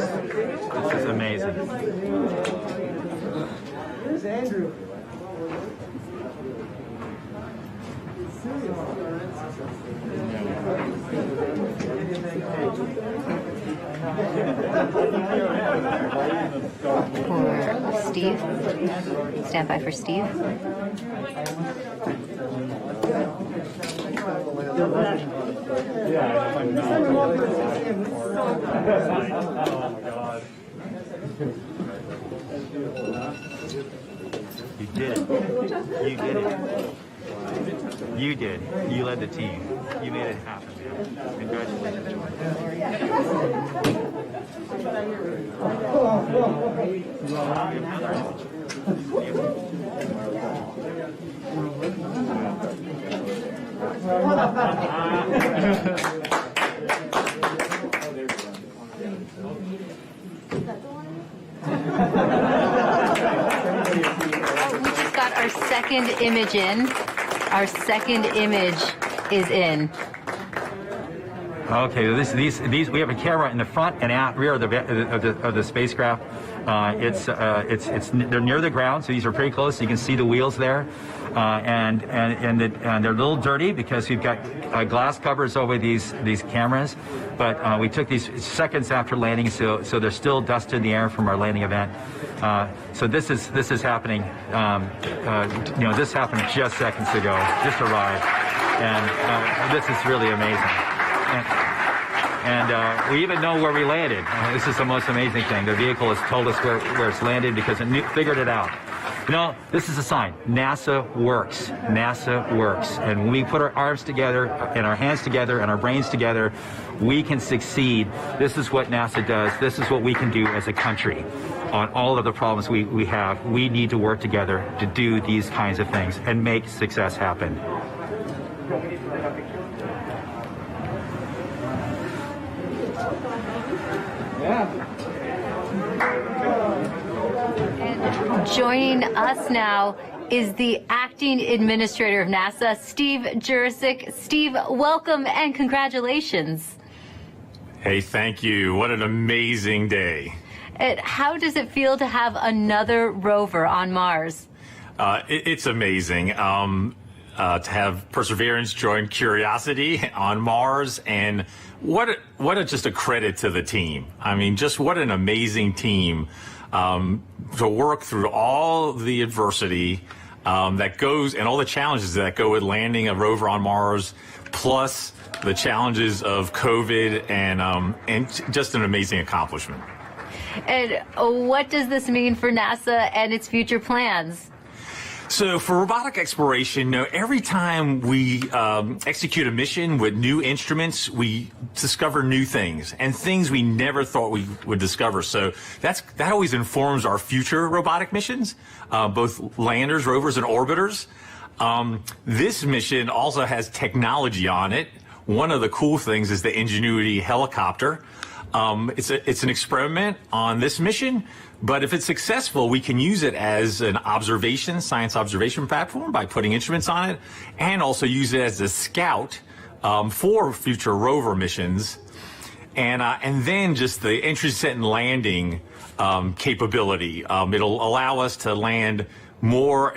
This is amazing. Here's Andrew. For Steve. Stand by for Steve. You did it. You did it. You did. You led the team. You made it happen, man. Congratulations, We just got our second image in. Our second image is in. Okay, these we have a camera in the front and rear of the spacecraft. They're near the ground, so these are pretty close. So you can see the wheels there, and they're a little dirty because we've got glass covers over these cameras. But we took these seconds after landing, so there's still dust in the air from our landing event. So this is happening. This happened just seconds ago. Just arrived, and this is really amazing. And we even know where we landed. This is the most amazing thing. The vehicle has told us where it's landed because it figured it out. This is a sign. NASA works. NASA works. And when we put our arms together and our hands together and our brains together, we can succeed. This is what NASA does. This is what we can do as a country on all of the problems we have. We need to work together to do these kinds of things and make success happen. And joining us now is the acting administrator of NASA, Steve Jurczyk. Steve, welcome and congratulations. Hey, thank you. What an amazing day. And how does it feel to have another rover on Mars? It's amazing. To have Perseverance join Curiosity on Mars, and just a credit to the team. I mean, just what an amazing team to work through all the adversity that goes and all the challenges that go with landing a rover on Mars, plus the challenges of COVID, and just an amazing accomplishment. And what does this mean for NASA and its future plans? So for robotic exploration, every time we execute a mission with new instruments, we discover new things and things we never thought we would discover. So that always informs our future robotic missions, both landers, rovers, and orbiters. This mission also has technology on it. One of the cool things is the Ingenuity helicopter. It's an experiment on this mission, but if it's successful, we can use it as an science observation platform by putting instruments on it, and also use it as a scout for future rover missions, and then just the entry, descent, and landing capability. It'll allow us to land more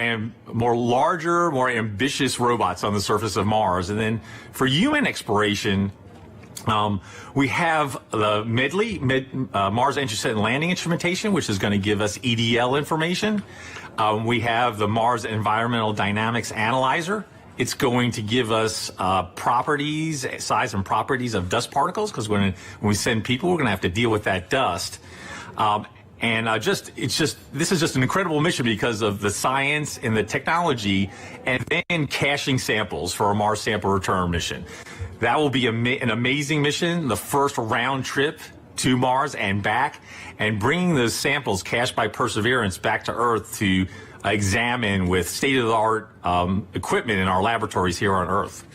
larger, more ambitious robots on the surface of Mars. And then for human exploration, we have the Mars Entry, Set, and Landing Instrumentation, which is going to give us EDL information. We have the Mars Environmental Dynamics Analyzer. It's going to give us properties, size and properties of dust particles, because when we send people, we're going to have to deal with that dust. This is just an incredible mission because of the science and the technology, and then caching samples for our Mars Sample Return mission. That will be an amazing mission, the first round trip to Mars and back, and bringing those samples cached by Perseverance back to Earth to examine with state-of-the-art equipment in our laboratories here on Earth.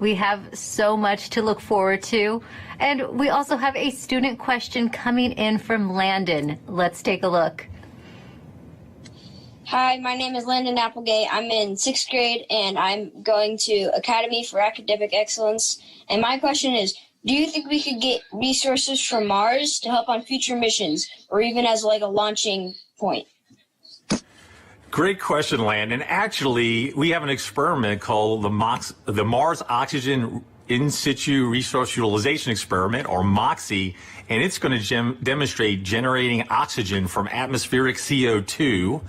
We have so much to look forward to. And we also have a student question coming in from Landon. Let's take a look. Hi, my name is Landon Applegate. I'm in 6th grade, and I'm going to Academy for Academic Excellence. And my question is, do you think we could get resources from Mars to help on future missions, or even as like a launching point? Great question, Landon. Actually, we have an experiment called the Mars Oxygen In Situ Resource Utilization Experiment, or MOXIE, and it's going to demonstrate generating oxygen from atmospheric CO2,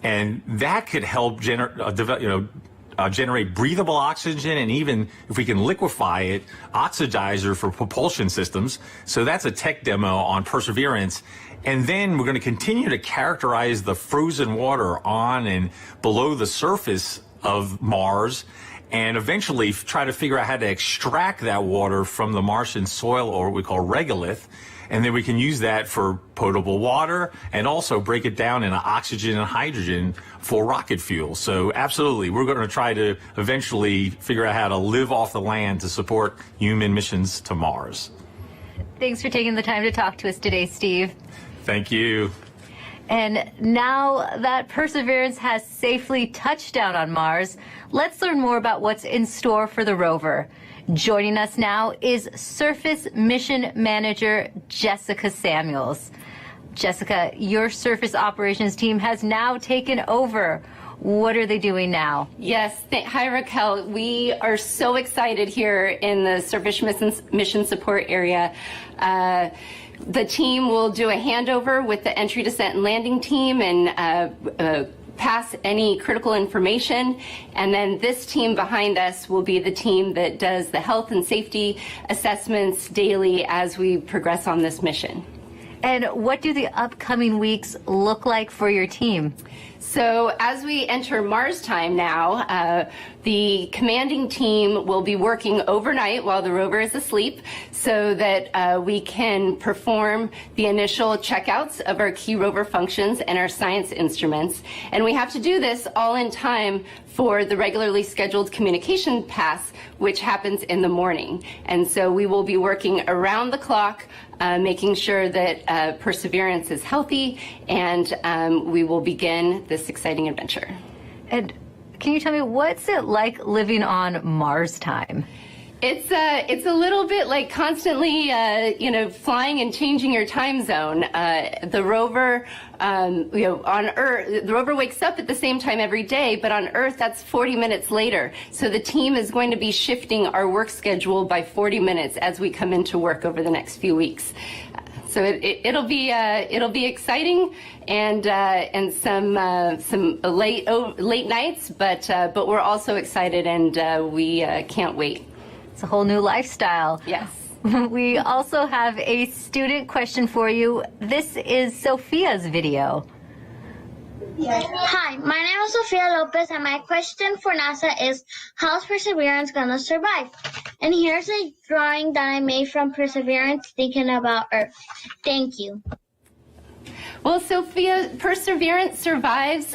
and that could help generate breathable oxygen, and even if we can liquefy it, oxidizer for propulsion systems. So that's a tech demo on Perseverance. And then we're going to continue to characterize the frozen water on and below the surface of Mars, and eventually try to figure out how to extract that water from the Martian soil, or what we call regolith. And then we can use that for potable water and also break it down into oxygen and hydrogen for rocket fuel. So absolutely, we're going to try to eventually figure out how to live off the land to support human missions to Mars. Thanks for taking the time to talk to us today, Steve. Thank you. And now that Perseverance has safely touched down on Mars, let's learn more about what's in store for the rover. Joining us now is Surface Mission Manager Jessica Samuels. Jessica, your surface operations team has now taken over. What are they doing now? Yes. Hi, Raquel. We are so excited here in the Surface Mission Support area. The team will do a handover with the Entry, Descent, and Landing team and pass any critical information. And then this team behind us will be the team that does the health and safety assessments daily as we progress on this mission. And what do the upcoming weeks look like for your team? So as we enter Mars time now, the commanding team will be working overnight while the rover is asleep so that we can perform the initial checkouts of our key rover functions and our science instruments. And we have to do this all in time for the regularly scheduled communication pass, which happens in the morning. And so we will be working around the clock, making sure that Perseverance is healthy, and we will begin this exciting adventure. And can you tell me, what's it like living on Mars time? It's a little bit like constantly, flying and changing your time zone. The rover, on Earth, the rover wakes up at the same time every day, but on Earth, that's 40 minutes later. So the team is going to be shifting our work schedule by 40 minutes as we come into work over the next few weeks. So it'll be exciting and some late nights, but we're also excited and we can't wait. It's a whole new lifestyle. Yes. We also have a student question for you. This is Sophia's video. Hi, my name is Sofia Lopez, and my question for NASA is, how's Perseverance gonna survive? And here's a drawing that I made from Perseverance thinking about Earth. Thank you. Well, Sophia, Perseverance survives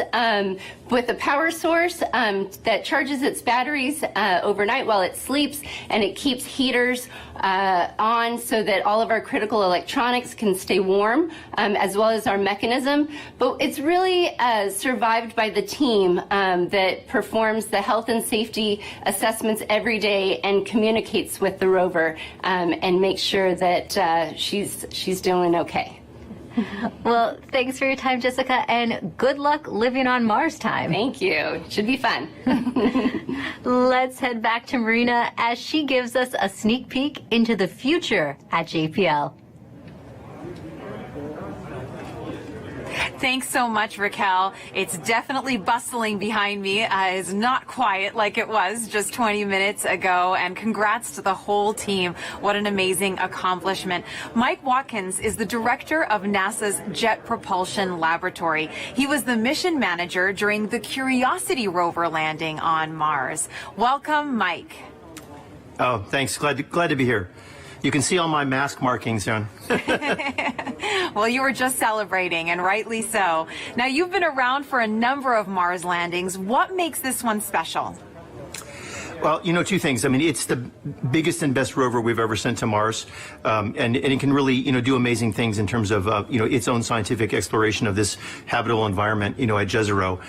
with a power source that charges its batteries overnight while it sleeps, and it keeps heaters on so that all of our critical electronics can stay warm, as well as our mechanism. But it's really survived by the team that performs the health and safety assessments every day and communicates with the rover and makes sure that she's doing okay. Well, thanks for your time, Jessica, and good luck living on Mars time. Thank you. Should be fun. Let's head back to Marina as she gives us a sneak peek into the future at JPL. Thanks so much, Raquel. It's definitely bustling behind me. It's not quiet like it was just 20 minutes ago. And congrats to the whole team. What an amazing accomplishment. Mike Watkins is the director of NASA's Jet Propulsion Laboratory. He was the mission manager during the Curiosity rover landing on Mars. Welcome, Mike. Oh, thanks. Glad to be here. You can see all my mask markings on. Well, you were just celebrating, and rightly so. Now, you've been around for a number of Mars landings. What makes this one special? Well, two things. I mean, it's the biggest and best rover we've ever sent to Mars, and it can really, do amazing things in terms of, its own scientific exploration of this habitable environment, at Jezero.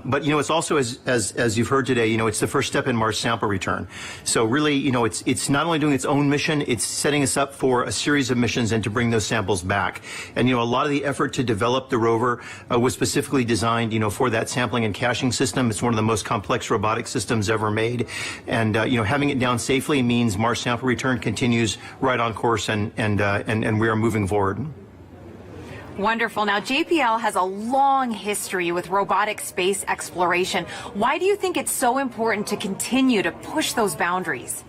But, it's also, as you've heard today, it's the first step in Mars sample return. So really, it's not only doing its own mission, it's setting us up for a series of missions and to bring those samples back. And, a lot of the effort to develop the rover was specifically designed, for that sampling and caching system. It's one of the most complex robotic systems ever made. And, having it down safely means Mars sample return continues right on course, and we are moving forward. Wonderful. Now, JPL has a long history with robotic space exploration. Why do you think it's so important to continue to push those boundaries?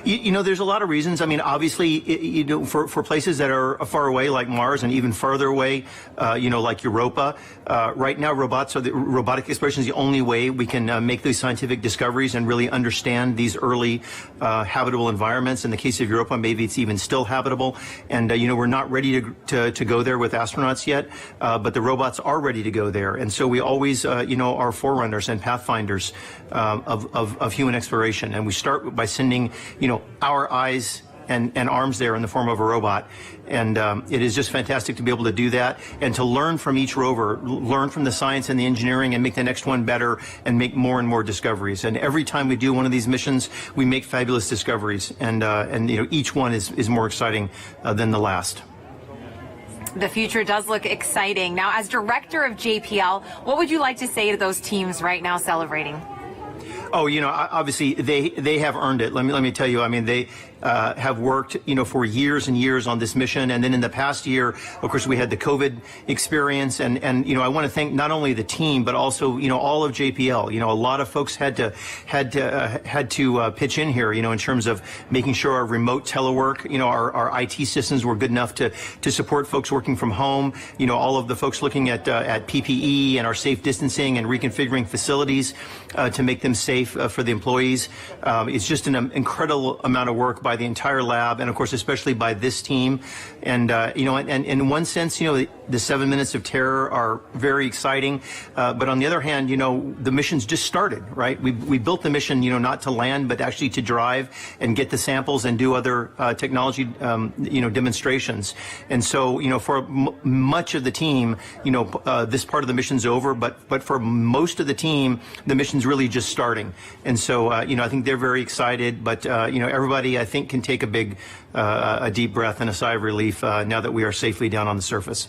There's a lot of reasons. I mean, obviously, for places that are far away, like Mars, and even farther away, like Europa, right now, robotic exploration is the only way we can make these scientific discoveries and really understand these early habitable environments. In the case of Europa, maybe it's even still habitable. And, we're not ready to go there with astronauts yet, but the robots are ready to go there. And so we always, are forerunners and pathfinders of human exploration. And we start by sending, our eyes and arms there in the form of a robot. And it is just fantastic to be able to do that and to learn from each rover, learn from the science and the engineering and make the next one better and make more and more discoveries. And every time we do one of these missions, we make fabulous discoveries. And each one is more exciting than the last. The future does look exciting. Now, as director of JPL, what would you like to say to those teams right now celebrating? Oh, obviously they have earned it. Let me tell you. I mean, they have worked, for years and years on this mission. And then in the past year, of course, we had the COVID experience. And I want to thank not only the team, but also, all of JPL. A lot of folks had to pitch in here, in terms of making sure our remote telework, our IT systems were good enough to support folks working from home. All of the folks looking at PPE and our safe distancing and reconfiguring facilities to make them safe for the employees. It's just an incredible amount of work by the entire lab, and of course, especially by this team. And and in one sense, the 7 minutes of terror are very exciting. But on the other hand, the mission's just started, right? We built the mission, not to land, but actually to drive and get the samples and do other technology, demonstrations. And so, for much of the team, this part of the mission's over. But for most of the team, the mission's really just starting. And so, I think they're very excited. But everybody, I think, can take a deep breath and a sigh of relief now that we are safely down on the surface.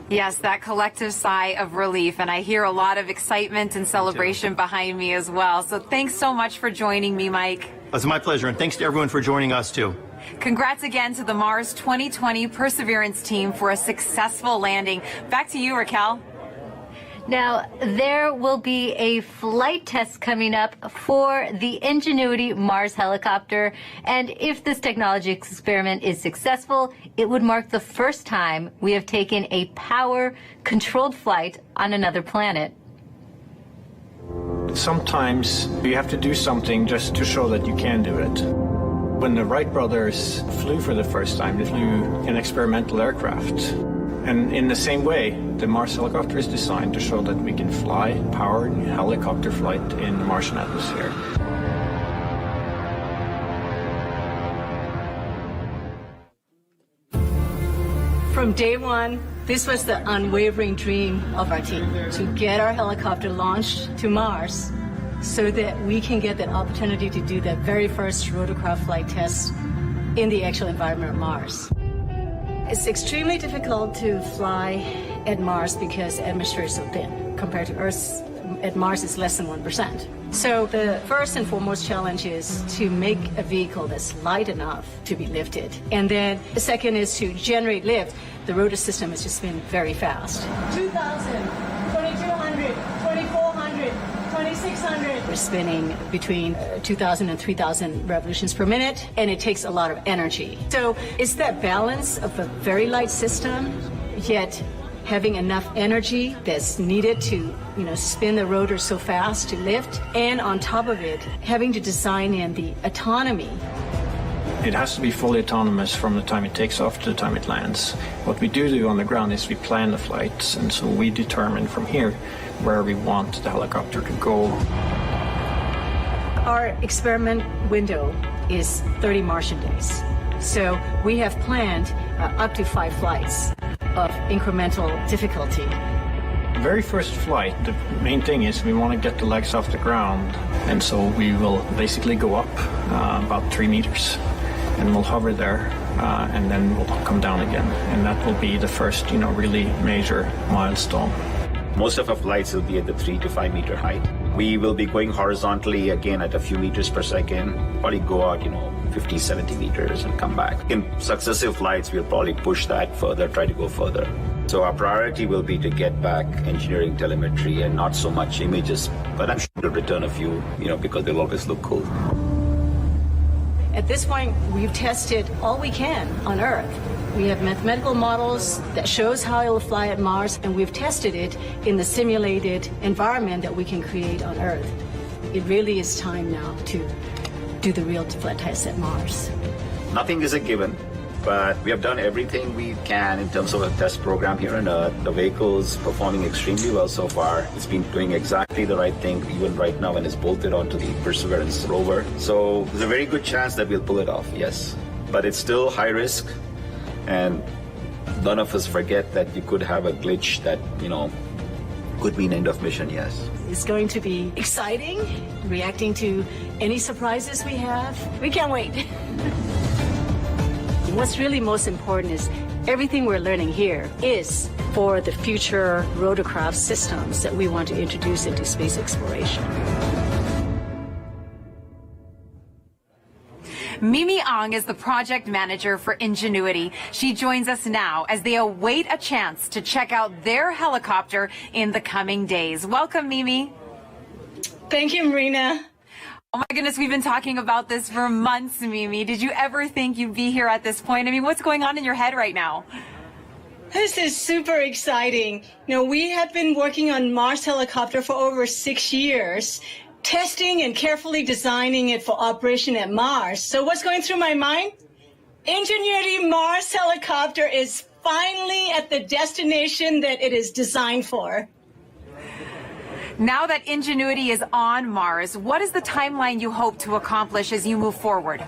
Yes, that collective sigh of relief, and I hear a lot of excitement and celebration behind me as well. So thanks so much for joining me, Mike. It's my pleasure, and thanks to everyone for joining us, too. Congrats again to the Mars 2020 Perseverance team for a successful landing. Back to you, Raquel. Now, there will be a flight test coming up for the Ingenuity Mars helicopter, and if this technology experiment is successful, it would mark the first time we have taken a power-controlled flight on another planet. Sometimes you have to do something just to show that you can do it. When the Wright brothers flew for the first time, they flew an experimental aircraft. And in the same way, the Mars helicopter is designed to show that we can fly powered helicopter flight in the Martian atmosphere. From day one, this was the unwavering dream of our team, to get our helicopter launched to Mars so that we can get that opportunity to do that very first rotorcraft flight test in the actual environment of Mars. It's extremely difficult to fly at Mars because the atmosphere is so thin compared to Earth's. At Mars, it's less than 1%. So the first and foremost challenge is to make a vehicle that's light enough to be lifted. And then the second is to generate lift. The rotor system has just been very fast. 2,000, 2,200, 2,400, 2,600. We're spinning between 2,000 and 3,000 revolutions per minute, and it takes a lot of energy. So it's that balance of a very light system, yet having enough energy that's needed to, spin the rotor so fast to lift, and on top of it, having to design in the autonomy. It has to be fully autonomous from the time it takes off to the time it lands. What we do on the ground is we plan the flights, and so we determine from here where we want the helicopter to go. Our experiment window is 30 Martian days. So we have planned up to 5 flights of incremental difficulty. The very first flight, the main thing is we want to get the legs off the ground, and so we will basically go up about 3 meters, and we'll hover there, and then we'll come down again, and that will be the first, really major milestone. Most of our flights will be at the 3 to 5 meter height. We will be going horizontally again at a few meters per second, probably go out, 50, 70 meters and come back. In successive flights, we'll probably push that further, try to go further. So our priority will be to get back engineering telemetry and not so much images, but I'm sure we'll return a few, because they'll always look cool. At this point, we've tested all we can on Earth. We have mathematical models that shows how it will fly at Mars, and we've tested it in the simulated environment that we can create on Earth. It really is time now to do the real flight tests at Mars. Nothing is a given, but we have done everything we can in terms of a test program here on Earth. The vehicle is performing extremely well so far. It's been doing exactly the right thing, even right now, when it's bolted onto the Perseverance rover. So there's a very good chance that we'll pull it off, yes. But it's still high risk, and none of us forget that you could have a glitch that, could mean end of mission, yes. It's going to be exciting, reacting to any surprises we have. We can't wait. What's really most important is everything we're learning here is for the future rotorcraft systems that we want to introduce into space exploration. Mimi Ang is the project manager for Ingenuity. She joins us now as they await a chance to check out their helicopter in the coming days. Welcome, Mimi. Thank you, Marina. Oh my goodness, we've been talking about this for months, Mimi. Did you ever think you'd be here at this point? I mean, what's going on in your head right now? This is super exciting. We have been working on Mars helicopter for over 6 years, testing and carefully designing it for operation at Mars. So what's going through my mind? Ingenuity Mars helicopter is finally at the destination that it is designed for. Now that Ingenuity is on Mars, what is the timeline you hope to accomplish as you move forward?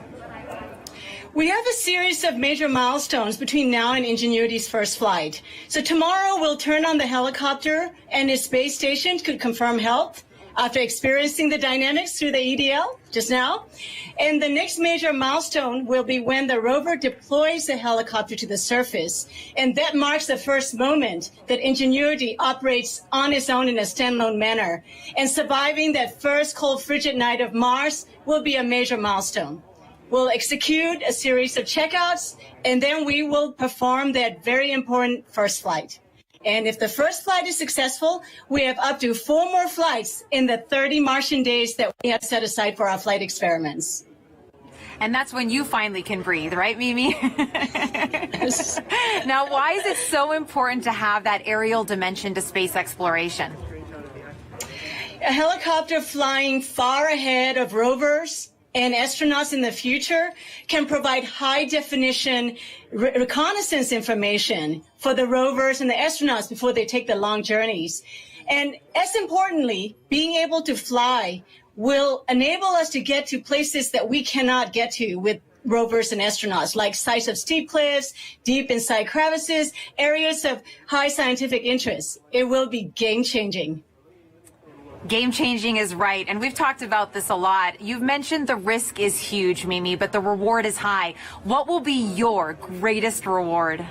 We have a series of major milestones between now and Ingenuity's first flight. So tomorrow we'll turn on the helicopter and its base station to confirm health after experiencing the dynamics through the EDL just now. And the next major milestone will be when the rover deploys the helicopter to the surface. And that marks the first moment that Ingenuity operates on its own in a standalone manner. And surviving that first cold, frigid night of Mars will be a major milestone. We'll execute a series of checkouts, and then we will perform that very important first flight. And if the first flight is successful, we have up to 4 more flights in the 30 Martian days that we have set aside for our flight experiments. And that's when you finally can breathe, right, Mimi? Now, why is it so important to have that aerial dimension to space exploration? A helicopter flying far ahead of rovers and astronauts in the future can provide high-definition reconnaissance information for the rovers and the astronauts before they take the long journeys. And as importantly, being able to fly will enable us to get to places that we cannot get to with rovers and astronauts, like sites of steep cliffs, deep inside crevices, areas of high scientific interest. It will be game-changing. Game-changing is right, and we've talked about this a lot. You've mentioned the risk is huge, Mimi, but the reward is high. What will be your greatest reward?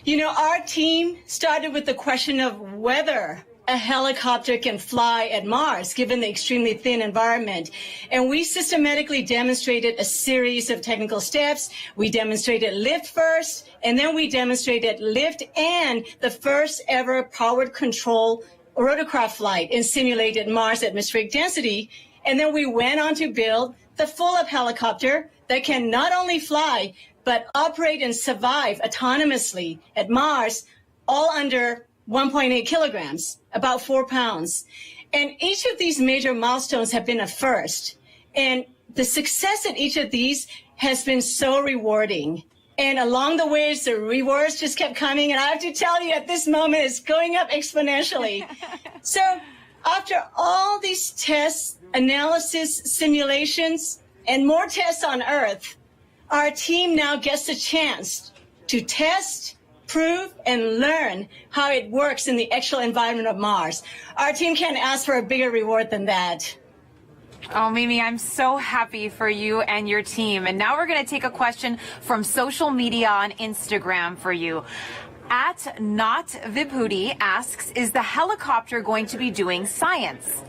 You know, our team started with the question of whether a helicopter can fly at Mars, given the extremely thin environment. And we systematically demonstrated a series of technical steps. We demonstrated lift first, and then we demonstrated lift and the first ever powered control rotorcraft flight in simulated Mars atmospheric density. And then we went on to build the full-up helicopter that can not only fly, but operate and survive autonomously at Mars, all under 1.8 kilograms, about 4 pounds. And each of these major milestones have been a first. And the success at each of these has been so rewarding. And along the way, the rewards just kept coming. And I have to tell you, at this moment, it's going up exponentially. So after all these tests, analysis, simulations, and more tests on Earth, our team now gets a chance to test, prove, and learn how it works in the actual environment of Mars. Our team can't ask for a bigger reward than that. Oh, Mimi, I'm so happy for you and your team. And now we're going to take a question from social media on Instagram for you. At Not Vibhuti asks, is the helicopter going to be doing science?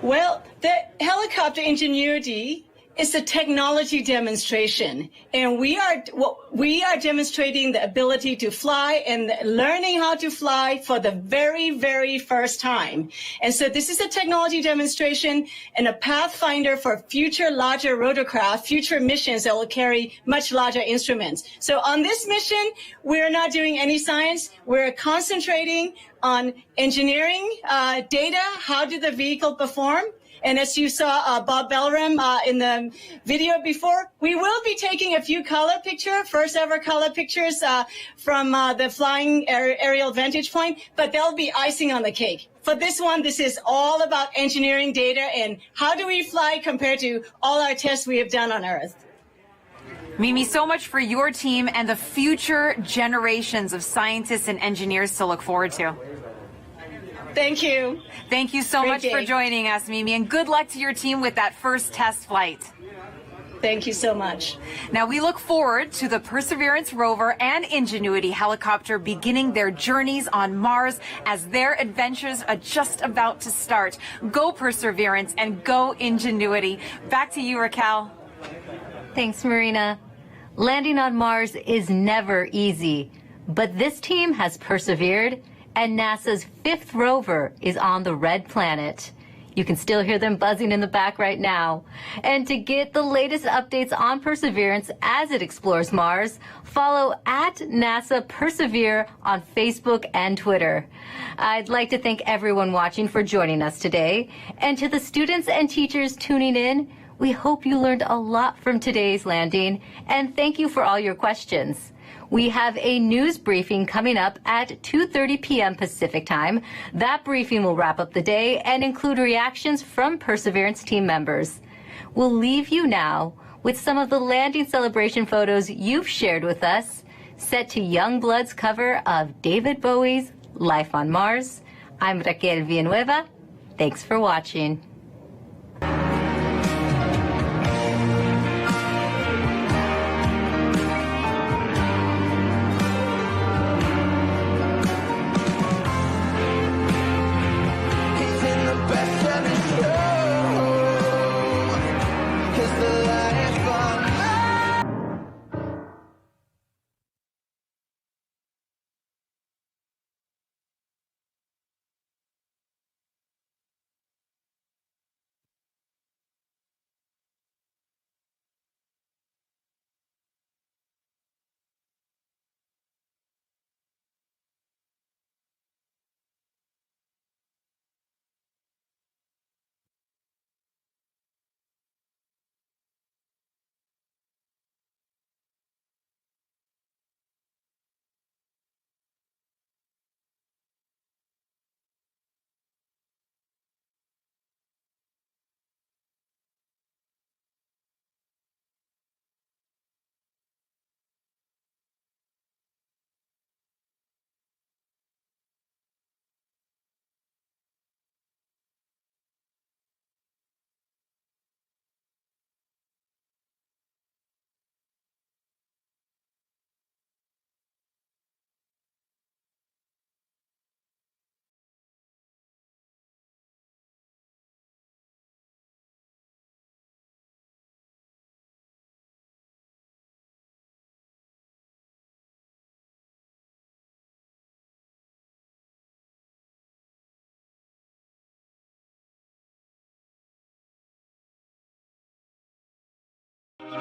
Well, the helicopter Ingenuity is a technology demonstration, and we are demonstrating the ability to fly and learning how to fly for the very, very first time. And so this is a technology demonstration and a pathfinder for future larger rotorcraft, future missions that will carry much larger instruments. So on this mission, we're not doing any science. We're concentrating on engineering data. How did the vehicle perform? And as you saw Bob Belram in the video before, we will be taking a few first ever color pictures from the flying aerial vantage point, but they'll be icing on the cake. For this one, this is all about engineering data and how do we fly compared to all our tests we have done on Earth. Mimi, so much for your team and the future generations of scientists and engineers to look forward to. Thank you. Thank you so much for joining us, Mimi, and good luck to your team with that first test flight. Thank you so much. Now, we look forward to the Perseverance rover and Ingenuity helicopter beginning their journeys on Mars as their adventures are just about to start. Go Perseverance and go Ingenuity. Back to you, Raquel. Thanks, Marina. Landing on Mars is never easy, but this team has persevered, and NASA's 5th rover is on the red planet. You can still hear them buzzing in the back right now. And to get the latest updates on Perseverance as it explores Mars, follow at NASA Persevere on Facebook and Twitter. I'd like to thank everyone watching for joining us today. And to the students and teachers tuning in, we hope you learned a lot from today's landing, and thank you for all your questions. We have a news briefing coming up at 2:30 p.m. Pacific time. That briefing will wrap up the day and include reactions from Perseverance team members. We'll leave you now with some of the landing celebration photos you've shared with us, set to Youngblood's cover of David Bowie's Life on Mars. I'm Raquel Villanueva. Thanks for watching.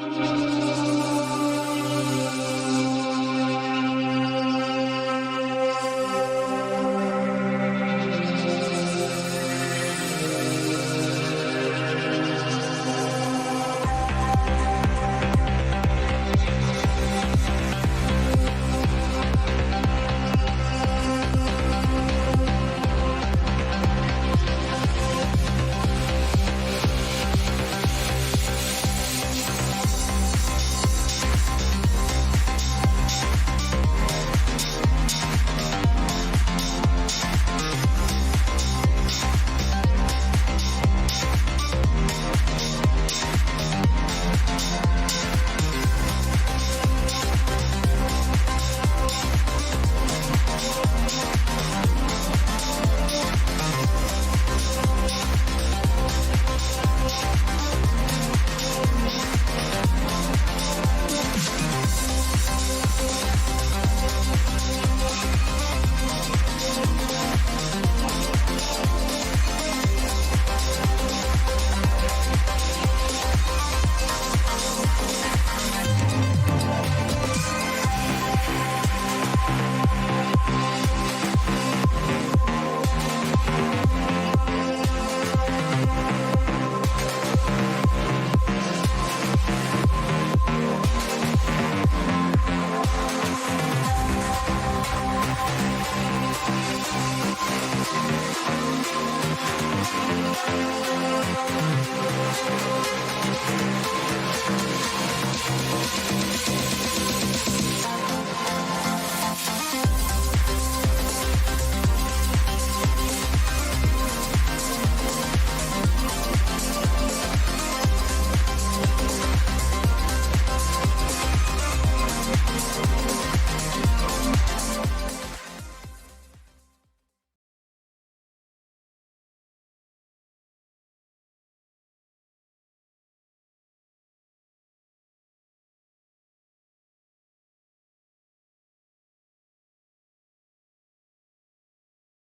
you.